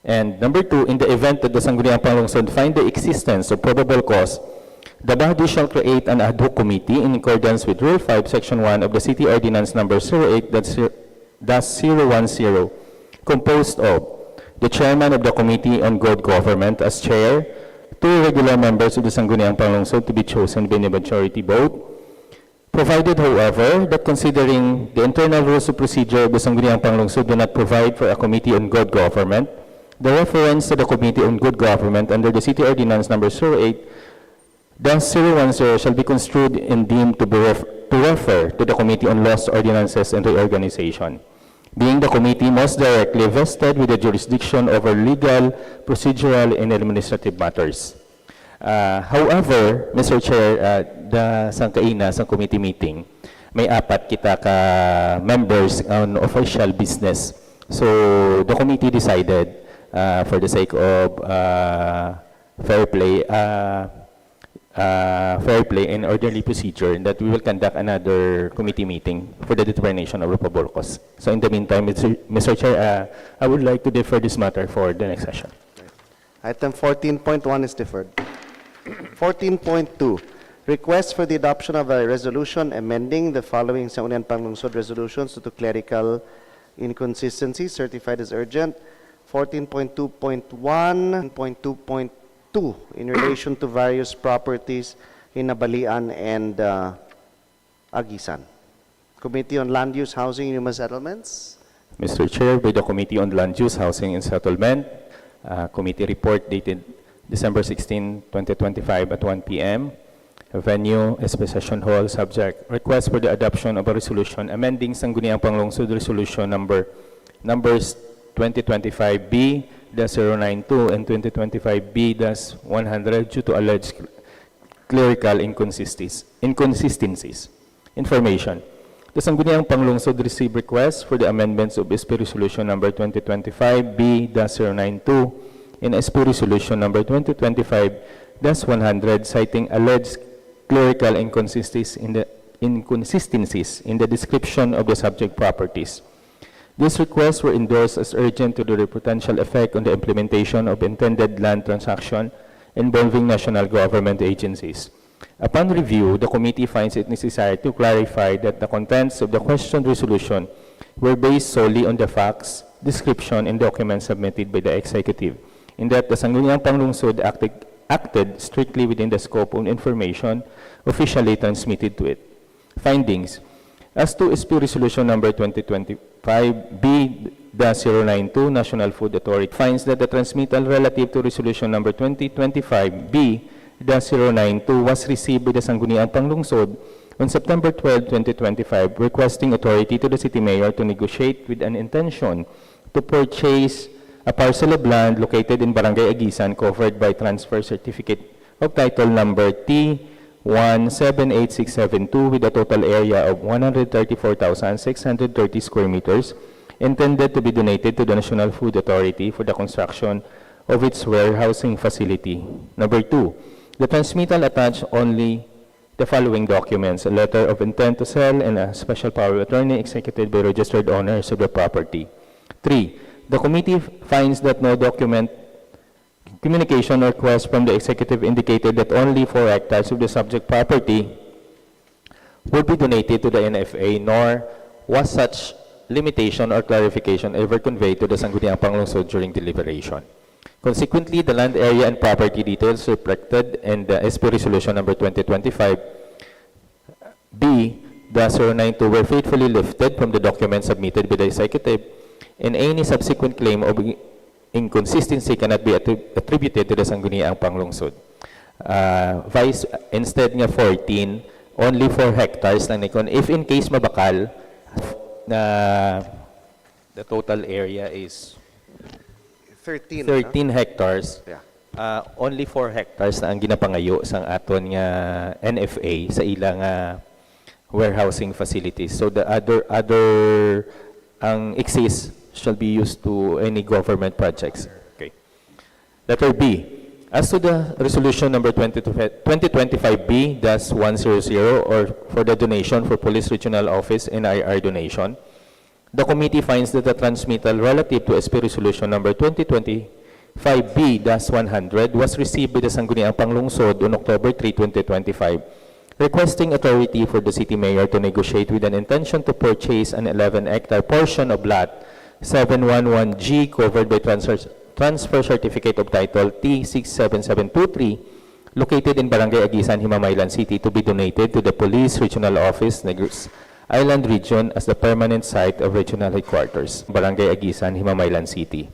And number 2, in the event that the Sangguniang Panlungsod find the existence of probable cause, the body shall create an ad hoc committee in accordance with Rule 5, Section 1 of the City Ordinance Number 08-010, composed of the Chairman of the Committee on Good Government as Chair, 2 regular members of the Sangguniang Panlungsod to be chosen by the majority vote, provided, however, that considering the internal rules of procedure of the Sangguniang Panlungsod do not provide for a Committee on Good Government, the reference to the Committee on Good Government under the City Ordinance Number 08-010 shall be construed and deemed to refer to the Committee on Laws, Ordinances, and Reorganization, being the committee most directly vested with the jurisdiction over legal, procedural, and administrative matters. However, Mr. Chair, sa committee meeting, may 4 kita ka members on official business. So, the committee decided, for the sake of fair play and orderly procedure, that we will conduct another committee meeting for the determination of probable cause. So in the meantime, Mr. Chair, I would like to defer this matter for the next session. Item 14.1 is deferred. 14.2, request for the adoption of a resolution amending the following Sangguniang Panlungsod resolutions due to clerical inconsistencies, certified as urgent. 14.2.1, 14.2.2, in relation to various properties in Nabalian and Agisan. Committee on Land Use, Housing, and Human Settlements. Mr. Chair, by the Committee on Land Use, Housing, and Settlement, committee report dated December 16, 2025 at 1 p.m. Venue, SP Session Hall, subject, request for the adoption of a resolution amending Sangguniang Panlungsod Resolution numbers 2025B-092 and 2025B-100 due to alleged clerical inconsistencies. Information. The Sangguniang Panlungsod received requests for the amendments of SP Resolution number 2025B-092 and SP Resolution number 2025-100 citing alleged clerical inconsistencies in the description of the subject properties. These requests were endorsed as urgent to the potential effect on the implementation of intended land transaction involving national government agencies. Upon review, the committee finds it necessary to clarify that the contents of the questioned resolution were based solely on the facts, description, and documents submitted by the executive, in that the Sangguniang Panlungsod acted strictly within the scope of information officially transmitted to it. Findings. As to SP Resolution number 2025B-092, National Food Authority finds that the transmittal relative to Resolution number 2025B-092 was received by the Sangguniang Panlungsod on September 12, 2025, requesting authority to the City Mayor to negotiate with an intention to purchase a parcel of land located in Barangay Agisan covered by transfer certificate of title number T178672 with a total area of 134,630 square meters intended to be donated to the National Food Authority for the construction of its warehousing facility. Number 2, the transmittal attached only the following documents: a letter of intent to sell and a special power of attorney executed by registered owners of the property. 3. The committee finds that no document, communication, or request from the executive indicated that only 4 hectares of the subject property would be donated to the NFA, nor was such limitation or clarification ever conveyed to the Sangguniang Panlungsod during deliberation. Consequently, the land area and property details reflected in the SP Resolution number 2025-B-092 were faithfully lifted from the documents submitted by the executive, and any subsequent claim of inconsistency cannot be attributed to the Sangguniang Panlungsod. Instead nga 14, only 4 hectares lang nikon. If in case mabakal, the total area is 13. 13 hectares. Yeah. Only 4 hectares na ang ginapangayo sang aton nga NFA sa ilang warehousing facilities. So the other ang excess shall be used to any government projects. Okay. Letter B. As to the resolution number 2025-B-100 or for the donation for Police Regional Office NIR donation, the committee finds that the transmittal relative to SP Resolution number 2025-B-100 was received by the Sangguniang Panlungsod on October 3, 2025, requesting authority for the city mayor to negotiate with an intention to purchase an 11-hectare portion of lot 711G covered by transfer certificate of title T67723 located in Barangay Agisan, Himamaylan City to be donated to the Police Regional Office, Negros Island Region as the permanent site of regional headquarters, Barangay Agisan, Himamaylan City.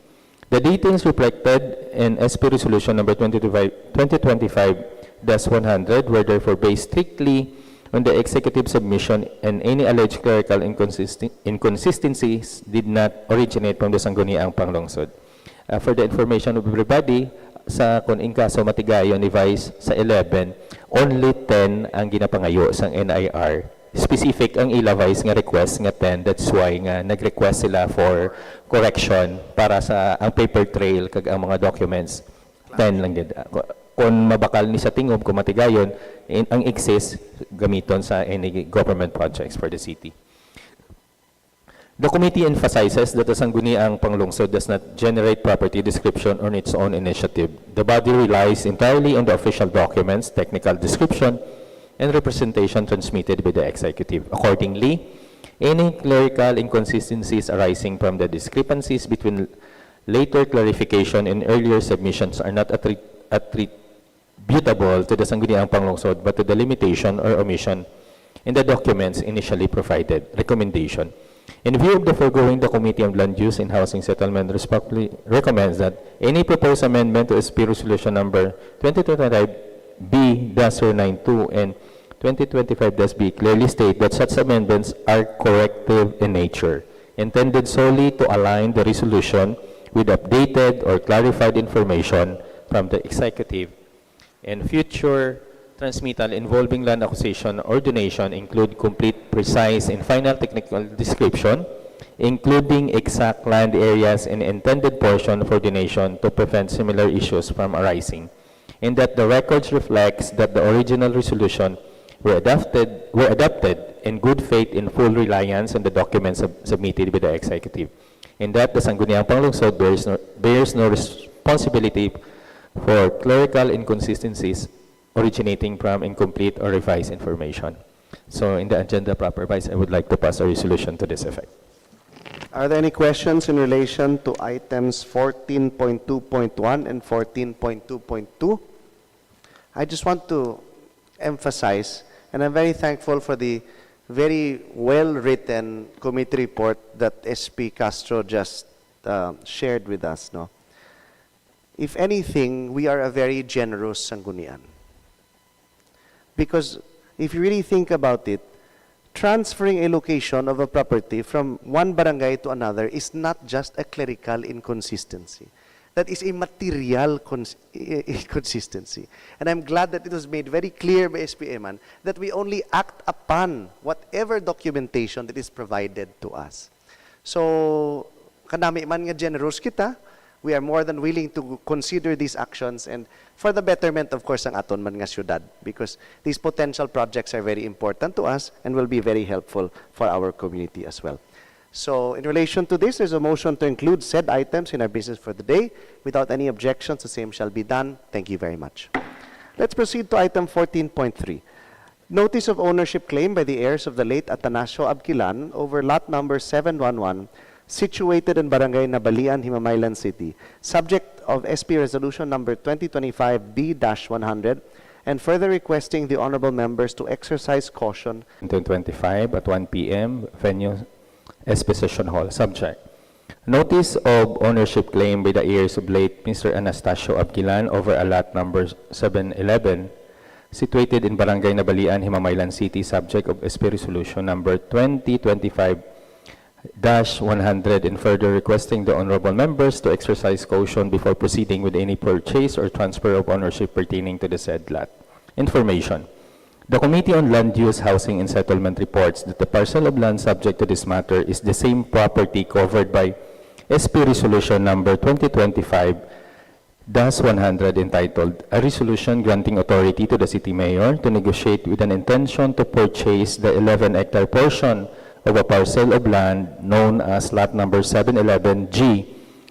The details reflected in SP Resolution number 2025-100 were therefore based strictly on the executive submission, and any alleged clerical inconsistencies did not originate from the Sangguniang Panlungsod. For the information of everybody, sa kung inkaso matigayon ni Vice sa 11, only 10 ang ginapangayo sang NIR. Specific ang ila Vice nga request nga 10, that's why nga nag-request sila for correction para sa ang paper trail kag ang mga documents 10 lang gid. Kung mabakal ni sa tingog kung matigayon, ang excess gamiton sa any government projects for the city. The committee emphasizes that the Sangguniang Panlungsod does not generate property description on its own initiative. The body relies entirely on the official documents, technical description, and representation transmitted by the executive. Accordingly, any clerical inconsistencies arising from the discrepancies between later clarification and earlier submissions are not attributable to the Sangguniang Panlungsod but to the limitation or omission in the documents initially provided. Recommendation. In view of the foregoing, the Committee on Land Use and Housing Settlement respectfully recommends that any proposed amendment to SP Resolution number 2025-B-092 and 2025-B clearly state that such amendments are corrective in nature, intended solely to align the resolution with updated or clarified information from the executive, and future transmittal involving land acquisition or donation include complete, precise, and final technical description, including exact land areas and intended portion for donation to prevent similar issues from arising, and that the records reflects that the original resolution were adopted in good faith in full reliance on the documents submitted by the executive, and that the Sangguniang Panlungsod bears no responsibility for clerical inconsistencies originating from incomplete or revised information. So in the agenda proper, Vice, I would like to pass a resolution to this effect. Are there any questions in relation to items 14.2.1 and 14.2.2? I just want to emphasize, and I'm very thankful for the very well-written committee report that SP Castro just shared with us. No? If anything, we are a very generous Sanggunian. Because if you really think about it, transferring a location of a property from one barangay to another is not just a clerical inconsistency. That is a material inconsistency. And I'm glad that it was made very clear by SPMan that we only act upon whatever documentation that is provided to us. So, kanami man nga generous kita, we are more than willing to consider these actions and for the betterment, of course, ng aton man nga syudad, because these potential projects are very important to us and will be very helpful for our community as well. So in relation to this, there's a motion to include said items in our business for the day. Without any objections, the same shall be done. Thank you very much. Let's proceed to item 14.3. Notice of ownership claim by the heirs of the late Atanasio Abquilan over lot number 711, situated in Barangay Nabalian, Himamaylan City, subject of SP Resolution number 2025B-100, and further requesting the honorable members to exercise caution. 2025 at 1 p.m. venue SP Session Hall. Subject: notice of ownership claim by the heirs of late Mr. Anastasio Abquilan over a lot number 711, situated in Barangay Nabalian, Himamaylan City, subject of SP Resolution number 2025-100, and further requesting the honorable members to exercise caution before proceeding with any purchase or transfer of ownership pertaining to the said lot. Information: the Committee on Land Use, Housing, and Settlement reports that the parcel of land subject to this matter is the same property covered by SP Resolution number 2025-100, entitled A Resolution Granting Authority to the City Mayor to Negotiate with an Intention to Purchase the 11-hectare portion of a parcel of land known as lot number 711G,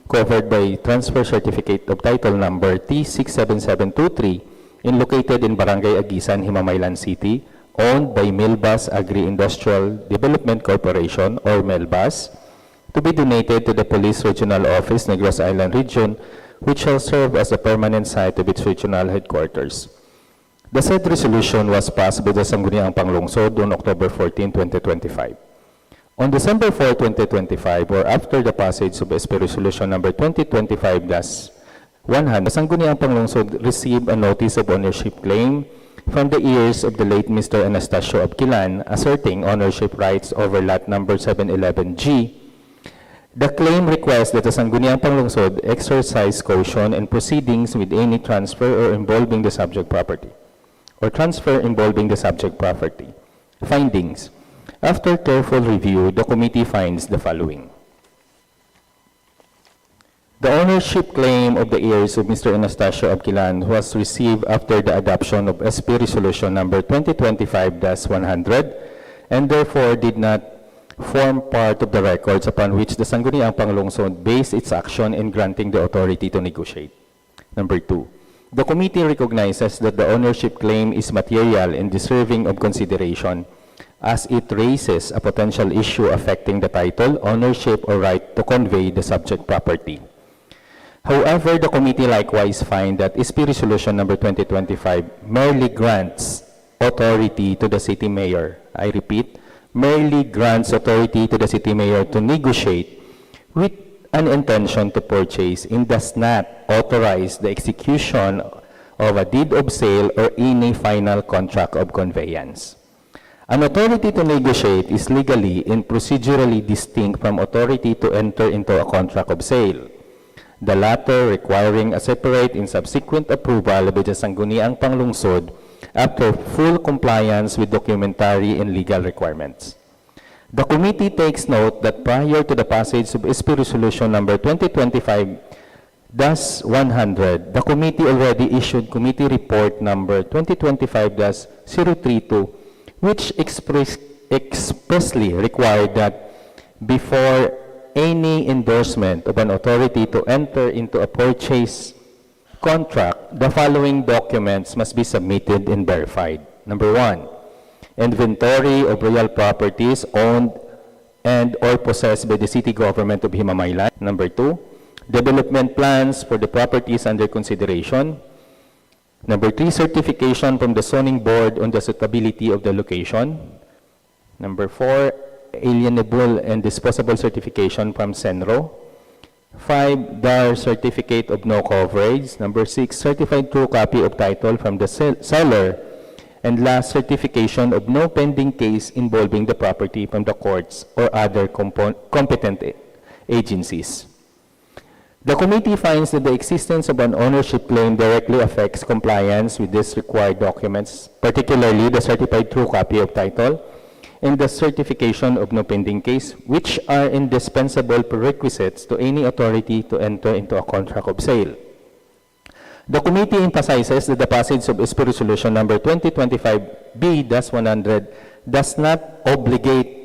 covered by Transfer Certificate of Title number T67723, and located in Barangay Agisan, Himamaylan City, owned by Milbas Agri-Industrial Development Corporation, or Melbas, to be donated to the Police Regional Office, Negros Island Region, which shall serve as a permanent site of its regional headquarters. The said resolution was passed by the Sangguniang Panlungsod on October 14, 2025. On December 4, 2025, or after the passage of SP Resolution number 2025-100, the Sangguniang Panlungsod received a notice of ownership claim from the heirs of the late Mr. Anastasio Abquilan, asserting ownership rights over lot number 711G. The claim requests that the Sangguniang Panlungsod exercise caution in proceedings with any transfer or involving the subject property, or transfer involving the subject property. Findings: after careful review, the committee finds the following. The ownership claim of the heirs of Mr. Anastasio Abquilan was received after the adoption of SP Resolution number 2025-100, and therefore did not form part of the records upon which the Sangguniang Panlungsod based its action in granting the authority to negotiate. Number 2, the committee recognizes that the ownership claim is material and deserving of consideration, as it raises a potential issue affecting the title, ownership, or right to convey the subject property. However, the committee likewise finds that SP Resolution number 2025 merely grants authority to the city mayor. I repeat, merely grants authority to the city mayor to negotiate with an intention to purchase, and does not authorize the execution of a deed of sale or any final contract of conveyance. An authority to negotiate is legally and procedurally distinct from authority to enter into a contract of sale, the latter requiring a separate and subsequent approval by the Sangguniang Panlungsod after full compliance with documentary and legal requirements. The committee takes note that prior to the passage of SP Resolution number 2025-100, the committee already issued Committee Report number 2025-032, which expressly required that before any endorsement of an authority to enter into a purchase contract, the following documents must be submitted and verified. Number 1, inventory of real properties owned and or possessed by the city government of Himamaylan. Number 2, development plans for the properties under consideration. Number 3, certification from the zoning board on the suitability of the location. Number 4, alienable and disposable certification from Senro. 5, DAR certificate of no coverage. Number 6, certified true copy of title from the seller. And last, certification of no pending case involving the property from the courts or other competent agencies. The committee finds that the existence of an ownership claim directly affects compliance with these required documents, particularly the certified true copy of title, and the certification of no pending case, which are indispensable prerequisites to any authority to enter into a contract of sale. The committee emphasizes that the passage of SP Resolution number 2025B-100 does not obligate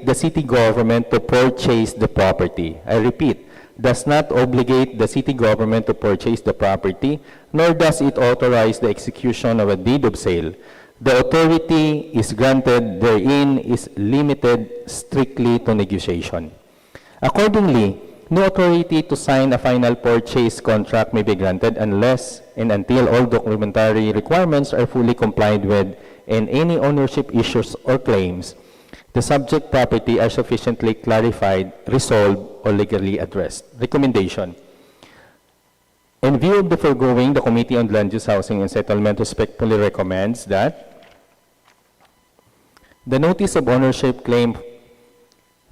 the city government to purchase the property. I repeat, does not obligate the city government to purchase the property, nor does it authorize the execution of a deed of sale. The authority is granted therein is limited strictly to negotiation. Accordingly, no authority to sign a final purchase contract may be granted unless and until all documentary requirements are fully complied with and any ownership issues or claims the subject property are sufficiently clarified, resolved, or legally addressed. Recommendation. In view of the foregoing, the Committee on Land Use, Housing, and Settlement respectfully recommends that the notice of ownership claim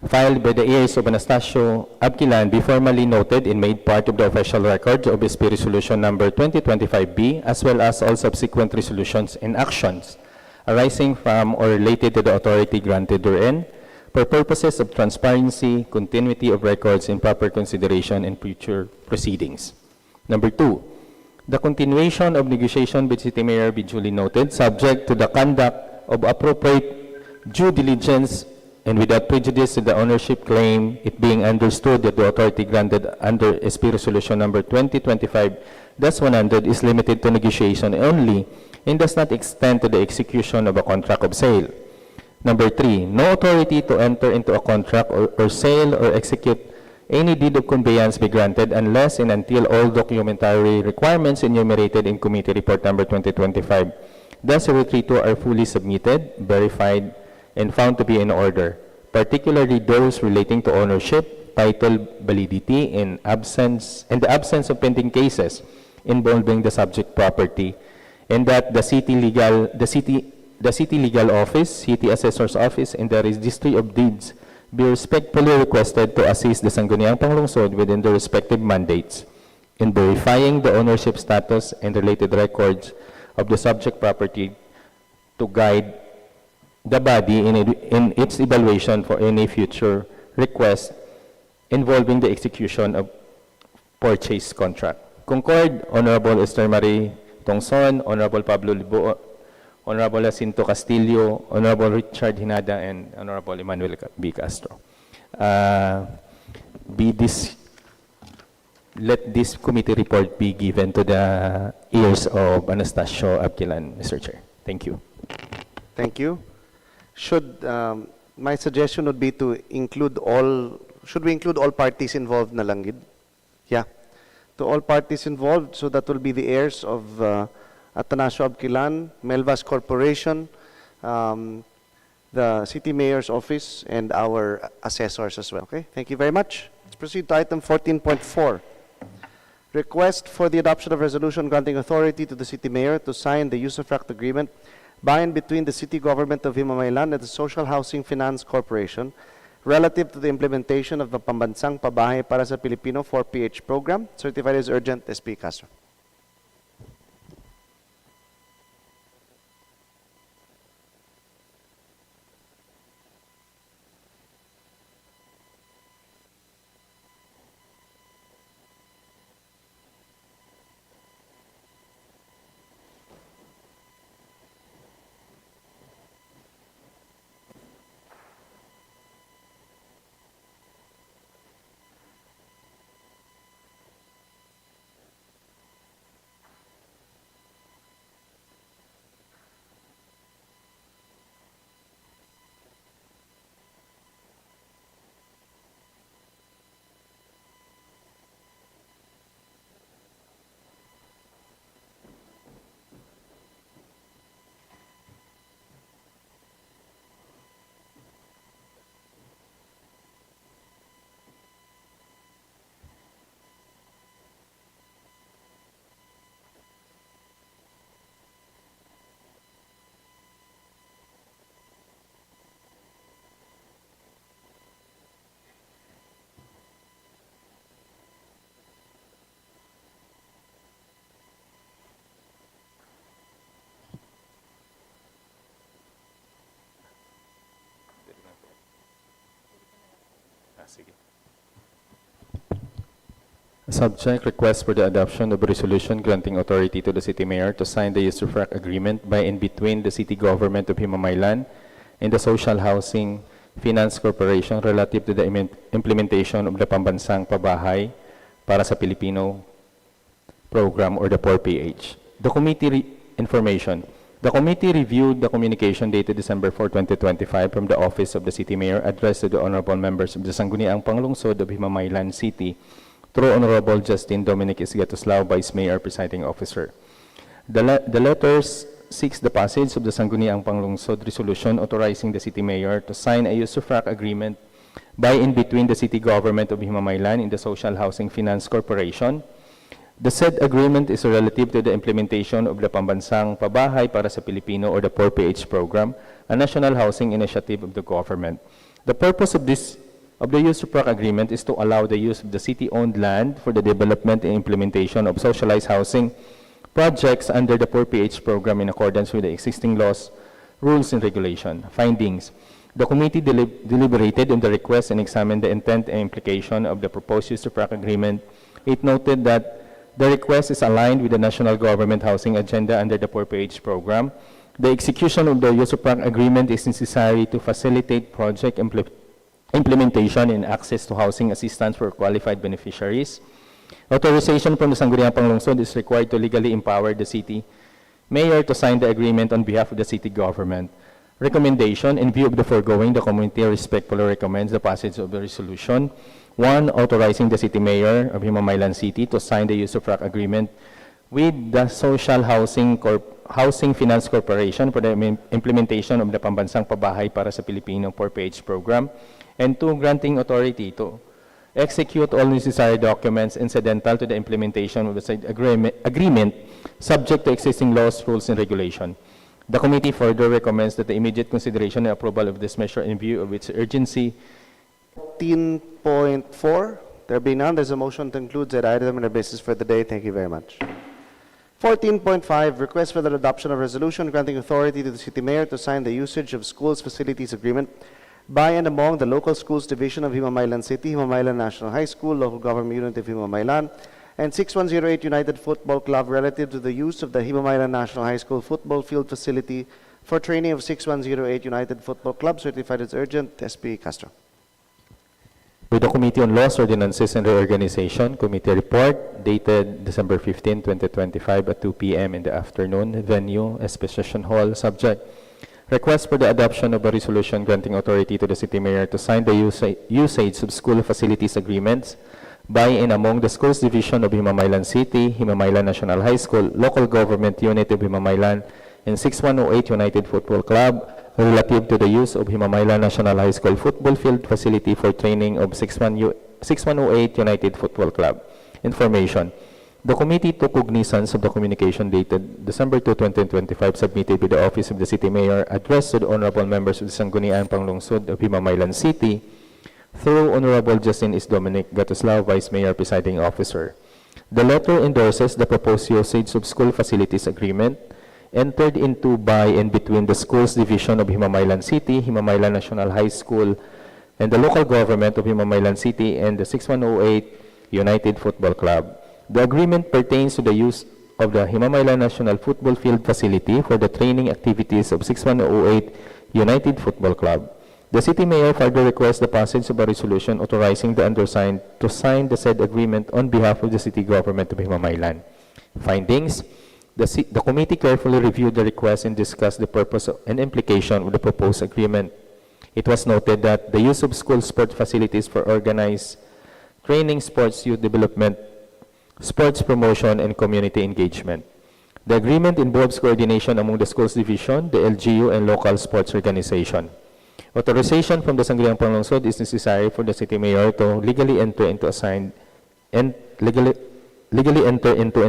filed by the heirs of Anastasio Abquilan be formally noted and made part of the official record of SP Resolution number 2025B, as well as all subsequent resolutions and actions arising from or related to the authority granted therein, for purposes of transparency, continuity of records, and proper consideration in future proceedings. Number 2, the continuation of negotiation with City Mayor be duly noted, subject to the conduct of appropriate due diligence and without prejudice to the ownership claim, it being understood that the authority granted under SP Resolution number 2025-100 is limited to negotiation only and does not extend to the execution of a contract of sale. Number 3, no authority to enter into a contract or sale or execute any deed of conveyance be granted unless and until all documentary requirements enumerated in Committee Report number 2025-032 are fully submitted, verified, and found to be in order, particularly those relating to ownership, title validity, and the absence of pending cases involving the subject property, and that the city legal office, city assessor's office, and the registry of deeds be respectfully requested to assist the Sangguniang Panlungsod within their respective mandates in verifying the ownership status and related records of the subject property to guide the body in its evaluation for any future request involving the execution of purchase contract. Concord, Honorable Esther Marie Tongson, Honorable Pablo Libo, Honorable Jacinto Castillo, Honorable Richard Hinada, and Honorable Emmanuel B. Castro. Let this committee report be given to the ears of Anastasio Abquilan, Mr. Chair. Thank you. Thank you. My suggestion would be to should we include all parties involved na lang gid? Yeah. To all parties involved, so that will be the heirs of Atanasio Abquilan, Melvas Corporation, the City Mayor's Office, and our assessors as well. Okay, thank you very much. Let's proceed to item 14.4. Request for the adoption of resolution granting authority to the City Mayor to sign the usufruct agreement by and between the City Government of Himamaylan and the Social Housing Finance Corporation relative to the implementation of the Pambansang Pabahay para sa Pilipino 4PH program, certified as urgent, SP Castro. Subject, request for the adoption of a resolution granting authority to the city mayor to sign the usufruct agreement by and between the city government of Himamaylan and the Social Housing Finance Corporation relative to the implementation of the Pambansang Pabahay para sa Pilipino program or the 4PH. The committee information. The committee reviewed the communication dated December 4, 2025 from the Office of the City Mayor addressed to the honorable members of the Sangguniang Panlungsod of Himamaylan City through Honorable Justin Dominic Isgatoslao, Vice Mayor, Presiding Officer. The letters seeks the passage of the Sangguniang Panlungsod resolution authorizing the City Mayor to sign a usufruct agreement by and between the City Government of Himamaylan and the Social Housing Finance Corporation. The said agreement is relative to the implementation of the Pambansang Pabahay para sa Pilipino or the 4PH program, a national housing initiative of the government. The purpose of the usufruct agreement is to allow the use of the city-owned land for the development and implementation of socialized housing projects under the 4PH program in accordance with the existing laws, rules, and regulation. Findings. The committee deliberated on the request and examined the intent and implication of the proposed usufruct agreement. It noted that the request is aligned with the national government housing agenda under the 4PH program. The execution of the usufruct agreement is necessary to facilitate project implementation and access to housing assistance for qualified beneficiaries. Authorization from the Sangguniang Panlungsod is required to legally empower the city mayor to sign the agreement on behalf of the city government. Recommendation: in view of the foregoing, the committee respectfully recommends the passage of the resolution. 1. Authorizing the city mayor of Himamaylan City to sign the usufruct agreement with the Social Housing Finance Corporation for the implementation of the Pambansang Pabahay para sa Pilipino 4PH program. And 2. Granting authority to execute all necessary documents incidental to the implementation of the said agreement subject to existing laws, rules, and regulation. The committee further recommends that the immediate consideration and approval of this measure in view of its urgency. 14.4, there being none, there's a motion to include that item on the basis for the day. Thank you very much. 14.5, request for the adoption of resolution granting authority to the city mayor to sign the usage of schools facilities agreement by and among the local schools division of Himamaylan City, Himamaylan National High School, local government unit of Himamaylan, and 6108 United Football Club relative to the use of the Himamaylan National High School football field facility for training of 6108 United Football Club, certified as urgent. SP Castro. With the Committee on Laws, Ordinances, and Reorganization, Committee Report, dated December 15, 2025 at 2 p.m. in the afternoon, venue, SP Session Hall, subject, request for the adoption of a resolution granting authority to the City Mayor to sign the usage of school facilities agreements by and among the Schools Division of Himamaylan City, Himamaylan National High School, Local Government Unit of Himamaylan, and 6108 United Football Club, relative to the use of Himamaylan National High School football field facility for training of 6108 United Football Club. Information. The committee took cognizance of the communication dated December 2, 2025, submitted by the Office of the City Mayor, addressed to the honorable members of the Sangguniang Panlungsod of Himamaylan City through Honorable Justin Dominic Isgatoslao, Vice Mayor, Presiding Officer. The letter endorses the proposed usage of school facilities agreement entered into by and between the Schools Division of Himamaylan City, Himamaylan National High School, and the local government of Himamaylan City and the 6108 United Football Club. The agreement pertains to the use of the Himamaylan National Football Field facility for the training activities of 6108 United Football Club. The City Mayor further requests the passage of a resolution authorizing the undersigned to sign the said agreement on behalf of the City Government of Himamaylan. Findings. The committee carefully reviewed the request and discussed the purpose and implication of the proposed agreement. It was noted that the use of school sport facilities for organized training, sports youth development, sports promotion, and community engagement. The agreement involves coordination among the schools division, the LGU, and local sports organization. Authorization from the Sangguniang Panlungsod is necessary for the City Mayor to legally enter into and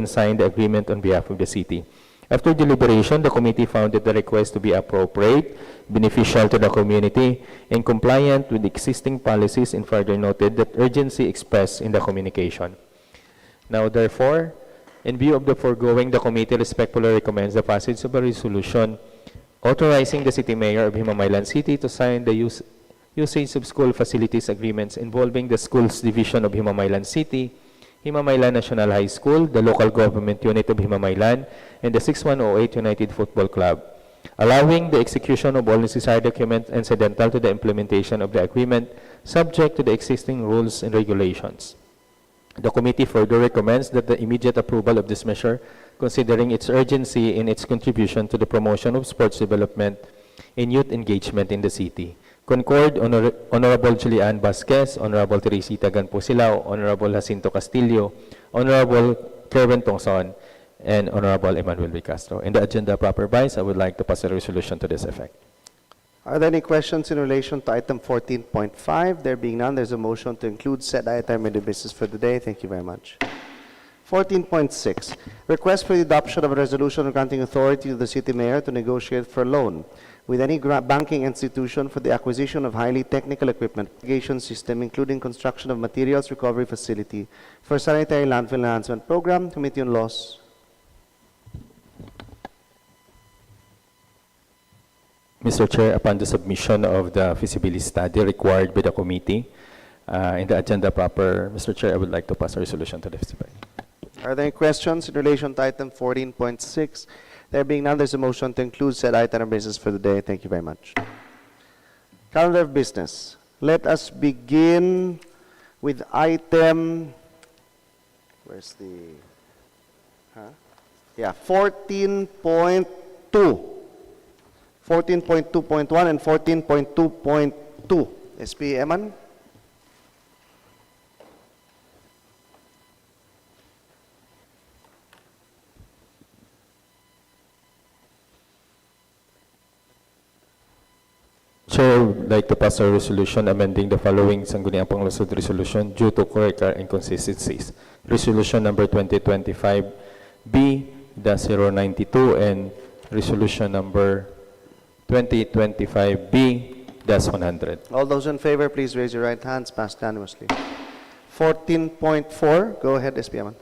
sign the agreement on behalf of the city. After deliberation, the committee found that the request to be appropriate, beneficial to the community, and compliant with existing policies, and further noted that urgency expressed in the communication. Now, therefore, in view of the foregoing, the committee respectfully recommends the passage of a resolution authorizing the City Mayor of Himamaylan City to sign the usage of school facilities agreements involving the Schools Division of Himamaylan City, Himamaylan National High School, the local government unit of Himamaylan, and the 6108 United Football Club, allowing the execution of all necessary documents incidental to the implementation of the agreement, subject to the existing rules and regulations. The committee further recommends that the immediate approval of this measure, considering its urgency in its contribution to the promotion of sports development and youth engagement in the city. Concord, Honorable Julian Vasquez, Honorable Teresita Ganpusilao, Honorable Jacinto Castillo, Honorable Kerwin Tongson, and Honorable Emmanuel V. Castro. In the agenda proper vice, I would like to pass a resolution to this effect. Are there any questions in relation to item 14.5? There being none, there's a motion to include said item in the business for the day. Thank you very much. 14.6, request for the adoption of a resolution granting authority to the city mayor to negotiate for a loan with any banking institution for the acquisition of highly technical equipment, irrigation system, including construction of materials recovery facility for sanitary landfill enhancement program. Committee on Laws. Mr. Chair, upon the submission of the feasibility study required by the committee, in the agenda proper, Mr. Chair, I would like to pass a resolution to this effect. Are there any questions in relation to item 14.6? There being none, there's a motion to include said item of business for the day. Thank you very much. Calendar of business. Let us begin with item, where's the, yeah, 14.2. 14.2.1 and 14.2.2. SP Eman. Chair, I would like to pass a resolution amending the following Sangguniang Panlungsod resolution due to curricular inconsistencies. Resolution number 2025B-092 and resolution number 2025B-100. All those in favor, please raise your right hands. Passed unanimously. 14.4. Go ahead, SP Eman.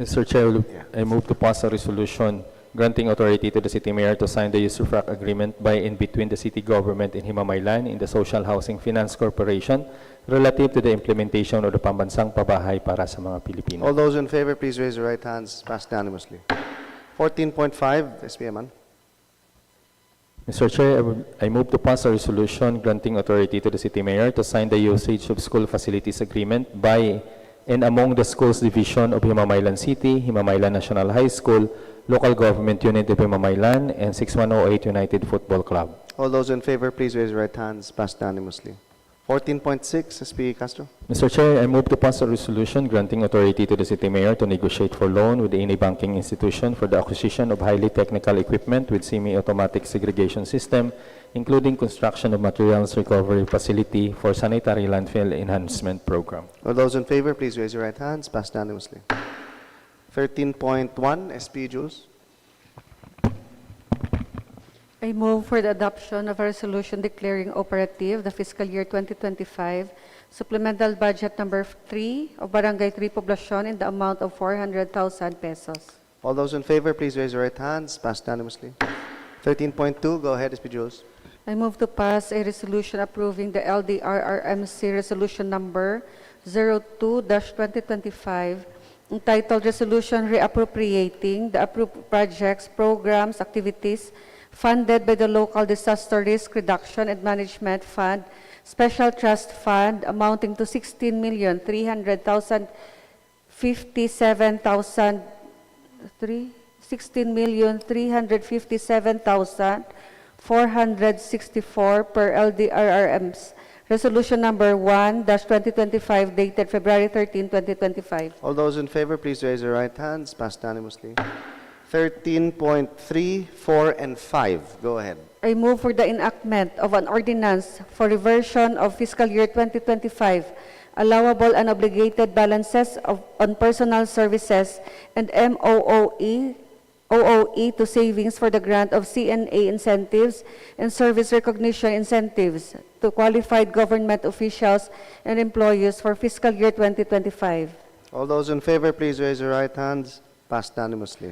Mr. Chair, I move to pass a resolution granting authority to the city mayor to sign the usufruct agreement by and between the city government in Himamaylan and the Social Housing Finance Corporation relative to the implementation of the Pambansang Pabahay para sa mga Pilipino. All those in favor, please raise your right hands. Passed unanimously. 14.5. SP Eman. Mr. Chair, I move to pass a resolution granting authority to the city mayor to sign the usage of school facilities agreement by and among the Schools Division of Himamaylan City, Himamaylan National High School, Local Government Unit of Himamaylan, and 6108 United Football Club. All those in favor, please raise your right hands. Passed unanimously. 14.6. SP Castro. Mr. Chair, I move to pass a resolution granting authority to the city mayor to negotiate for loan with any banking institution for the acquisition of highly technical equipment with semi-automatic segregation system, including construction of materials recovery facility for sanitary landfill enhancement program. All those in favor, please raise your right hands. Passed unanimously. 13.1. SP Jules. I move for the adoption of a resolution declaring operative the fiscal year 2025 supplemental budget number 3 of Barangay 3 Poblacion in the amount of 400,000 pesos. All those in favor, please raise your right hands. Passed unanimously. 13.2. Go ahead, SP Jules. I move to pass a resolution approving the LDRRMC resolution number 02-2025 entitled Resolution Reappropriating the Approved Projects, Programs, Activities funded by the Local Disaster Risk Reduction and Management Fund, Special Trust Fund amounting to 16,357,464 per LDRRM's Resolution number 1-2025 dated February 13, 2025. All those in favor, please raise your right hands. Passed unanimously. 13.3, 4, and 5. Go ahead. I move for the enactment of an ordinance for reversion of fiscal year 2025 allowable and obligated balances on personal services and OOE to savings for the grant of CNA incentives and service recognition incentives to qualified government officials and employees for fiscal year 2025. All those in favor, please raise your right hands. Passed unanimously.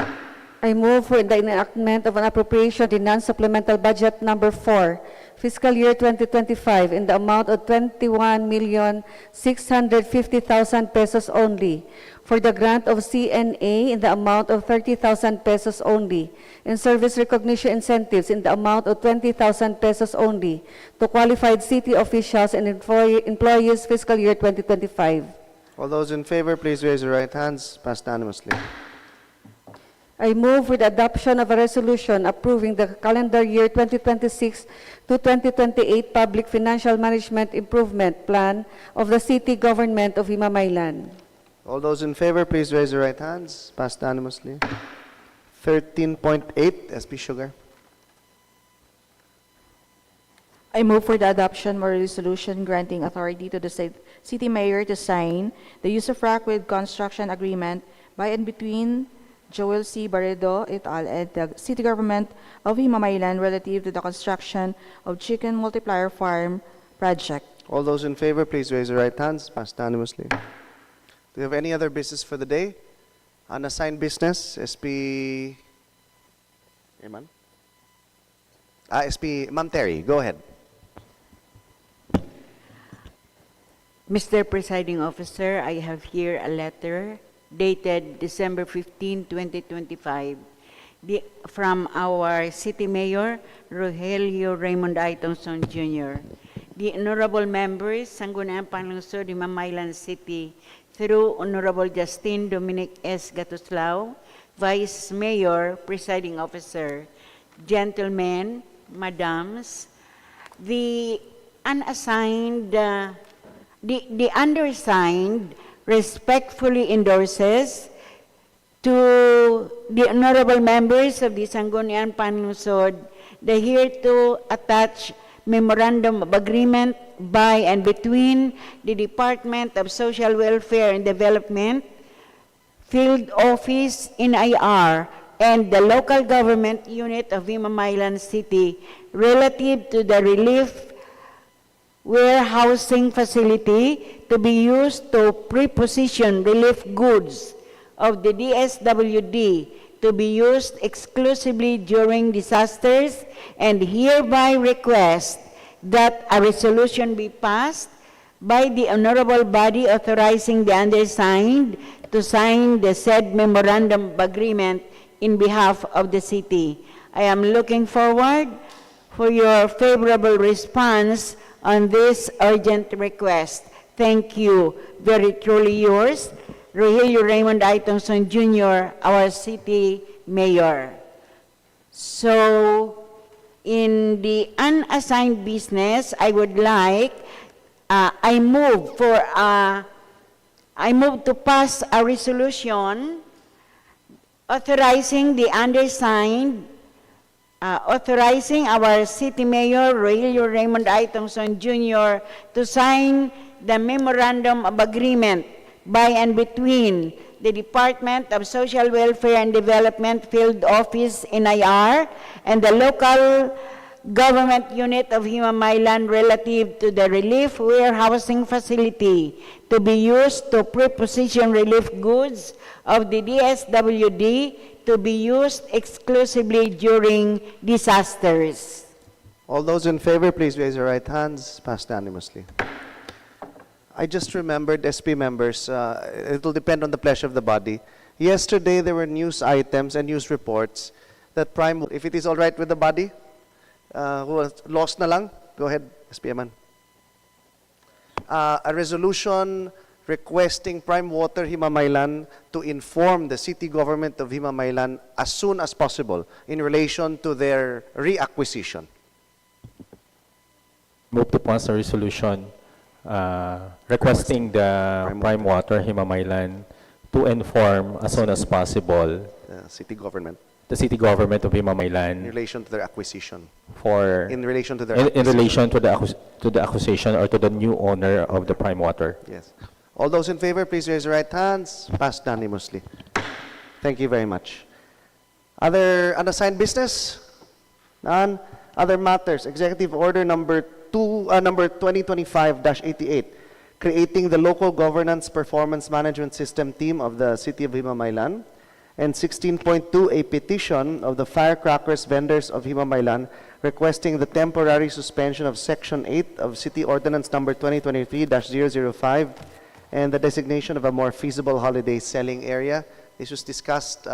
I move for the enactment of an appropriation in non-supplemental budget number 4 fiscal year 2025 in the amount of 21,650,000 pesos only, for the grant of CNA in the amount of 30,000 pesos only, and service recognition incentives in the amount of 20,000 pesos only to qualified city officials and employees fiscal year 2025. All those in favor, please raise your right hands. Passed unanimously. I move for the adoption of a resolution approving the calendar year 2026 to 2028 Public Financial Management Improvement Plan of the City Government of Himamaylan. All those in favor, please raise your right hands. Passed unanimously. 13.8, SP Sugar. I move for the adoption of a resolution granting authority to the city mayor to sign the use of rock with construction agreement by and between Joel C. Barredo et al. And the city government of Himamaylan relative to the construction of chicken multiplier farm project. All those in favor, please raise your right hands. Passed unanimously. Do you have any other business for the day? Unassigned business, SP... Eman? SP Ma'am Terry, go ahead. Mr. Presiding Officer, I have here a letter dated December 15, 2025, from our City Mayor, Rogelio Raymond I. Thompson Jr. The Honorable Members, Sangguniang Panlungsod, Himamaylan City, through Honorable Justine Dominic S. Gatuslao, Vice Mayor, Presiding Officer, gentlemen, madams, the undersigned respectfully endorses to the honorable members of the Sangguniang Panlungsod the hereto attached memorandum of agreement by and between the Department of Social Welfare and Development, Field Office in IR, and the local government unit of Himamaylan City relative to the relief warehousing facility to be used to preposition relief goods of the DSWD to be used exclusively during disasters, and hereby request that a resolution be passed by the honorable body authorizing the undersigned to sign the said memorandum of agreement in behalf of the city. I am looking forward for your favorable response on this urgent request. Thank you. Very truly yours, Rogelio Raymond I. Thompson Jr., our city mayor. So, in the unassigned business, I would like, I move to pass a resolution authorizing the undersigned, authorizing our city mayor, Rogelio Raymond I. Thompson Jr., to sign the memorandum of agreement by and between the Department of Social Welfare and Development Field Office in IR and the local government unit of Himamaylan relative to the relief warehousing facility to be used to preposition relief goods of the DSWD to be used exclusively during disasters. All those in favor, please raise your right hands. Passed unanimously. I just remembered, SP members, it will depend on the pleasure of the body. Yesterday, there were news items and news reports that if it is all right with the body, who was lost na lang? Go ahead, SP Eman. A resolution requesting Prime Water Himamaylan to inform the city government of Himamaylan as soon as possible in relation to their reacquisition. Move to pass a resolution requesting the Prime Water Himamaylan to inform as soon as possible City government the city government of in Himamaylan relation to their acquisition. for In relation to their in acquisition. relation to the acquisition or to the new owner of the Prime Water. Yes. All those in favor, please raise your right hands. Passed unanimously. Thank you very much. Other unassigned business? None. Other matters. Executive Order number 2025-88, creating the Local Governance Performance Management System team of the City of Himamaylan. And 16.2, a petition of the firecrackers vendors of Himamaylan requesting the temporary suspension of Section 8 of City Ordinance Number 2023-005 and the designation of a more feasible holiday selling area. This was discussed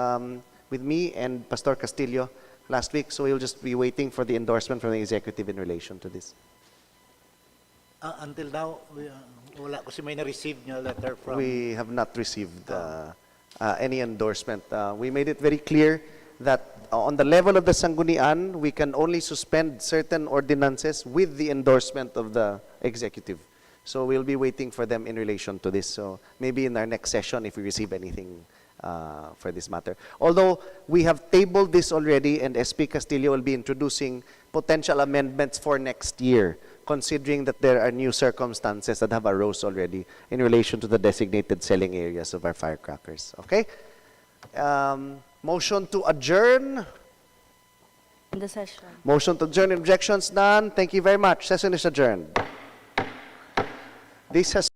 with me and Pastor Castillo last week, so we'll just be waiting for the endorsement from the executive in relation to this. Until now, wala kasi may na-receive niya letter from... We have not received any endorsement. We made it very clear that on the level of the Sanggunian, we can only suspend certain ordinances with the endorsement of the executive. So we'll be waiting for them in relation to this. So maybe in our next session, if we receive anything for this matter. Although we have tabled this already, and SP Castillo will be introducing potential amendments for next year, considering that there are new circumstances that have arose already in relation to the designated selling areas of our firecrackers. Okay? Motion to adjourn. The session. Motion to adjourn. Objections none. Thank you very much. Session is adjourned. This has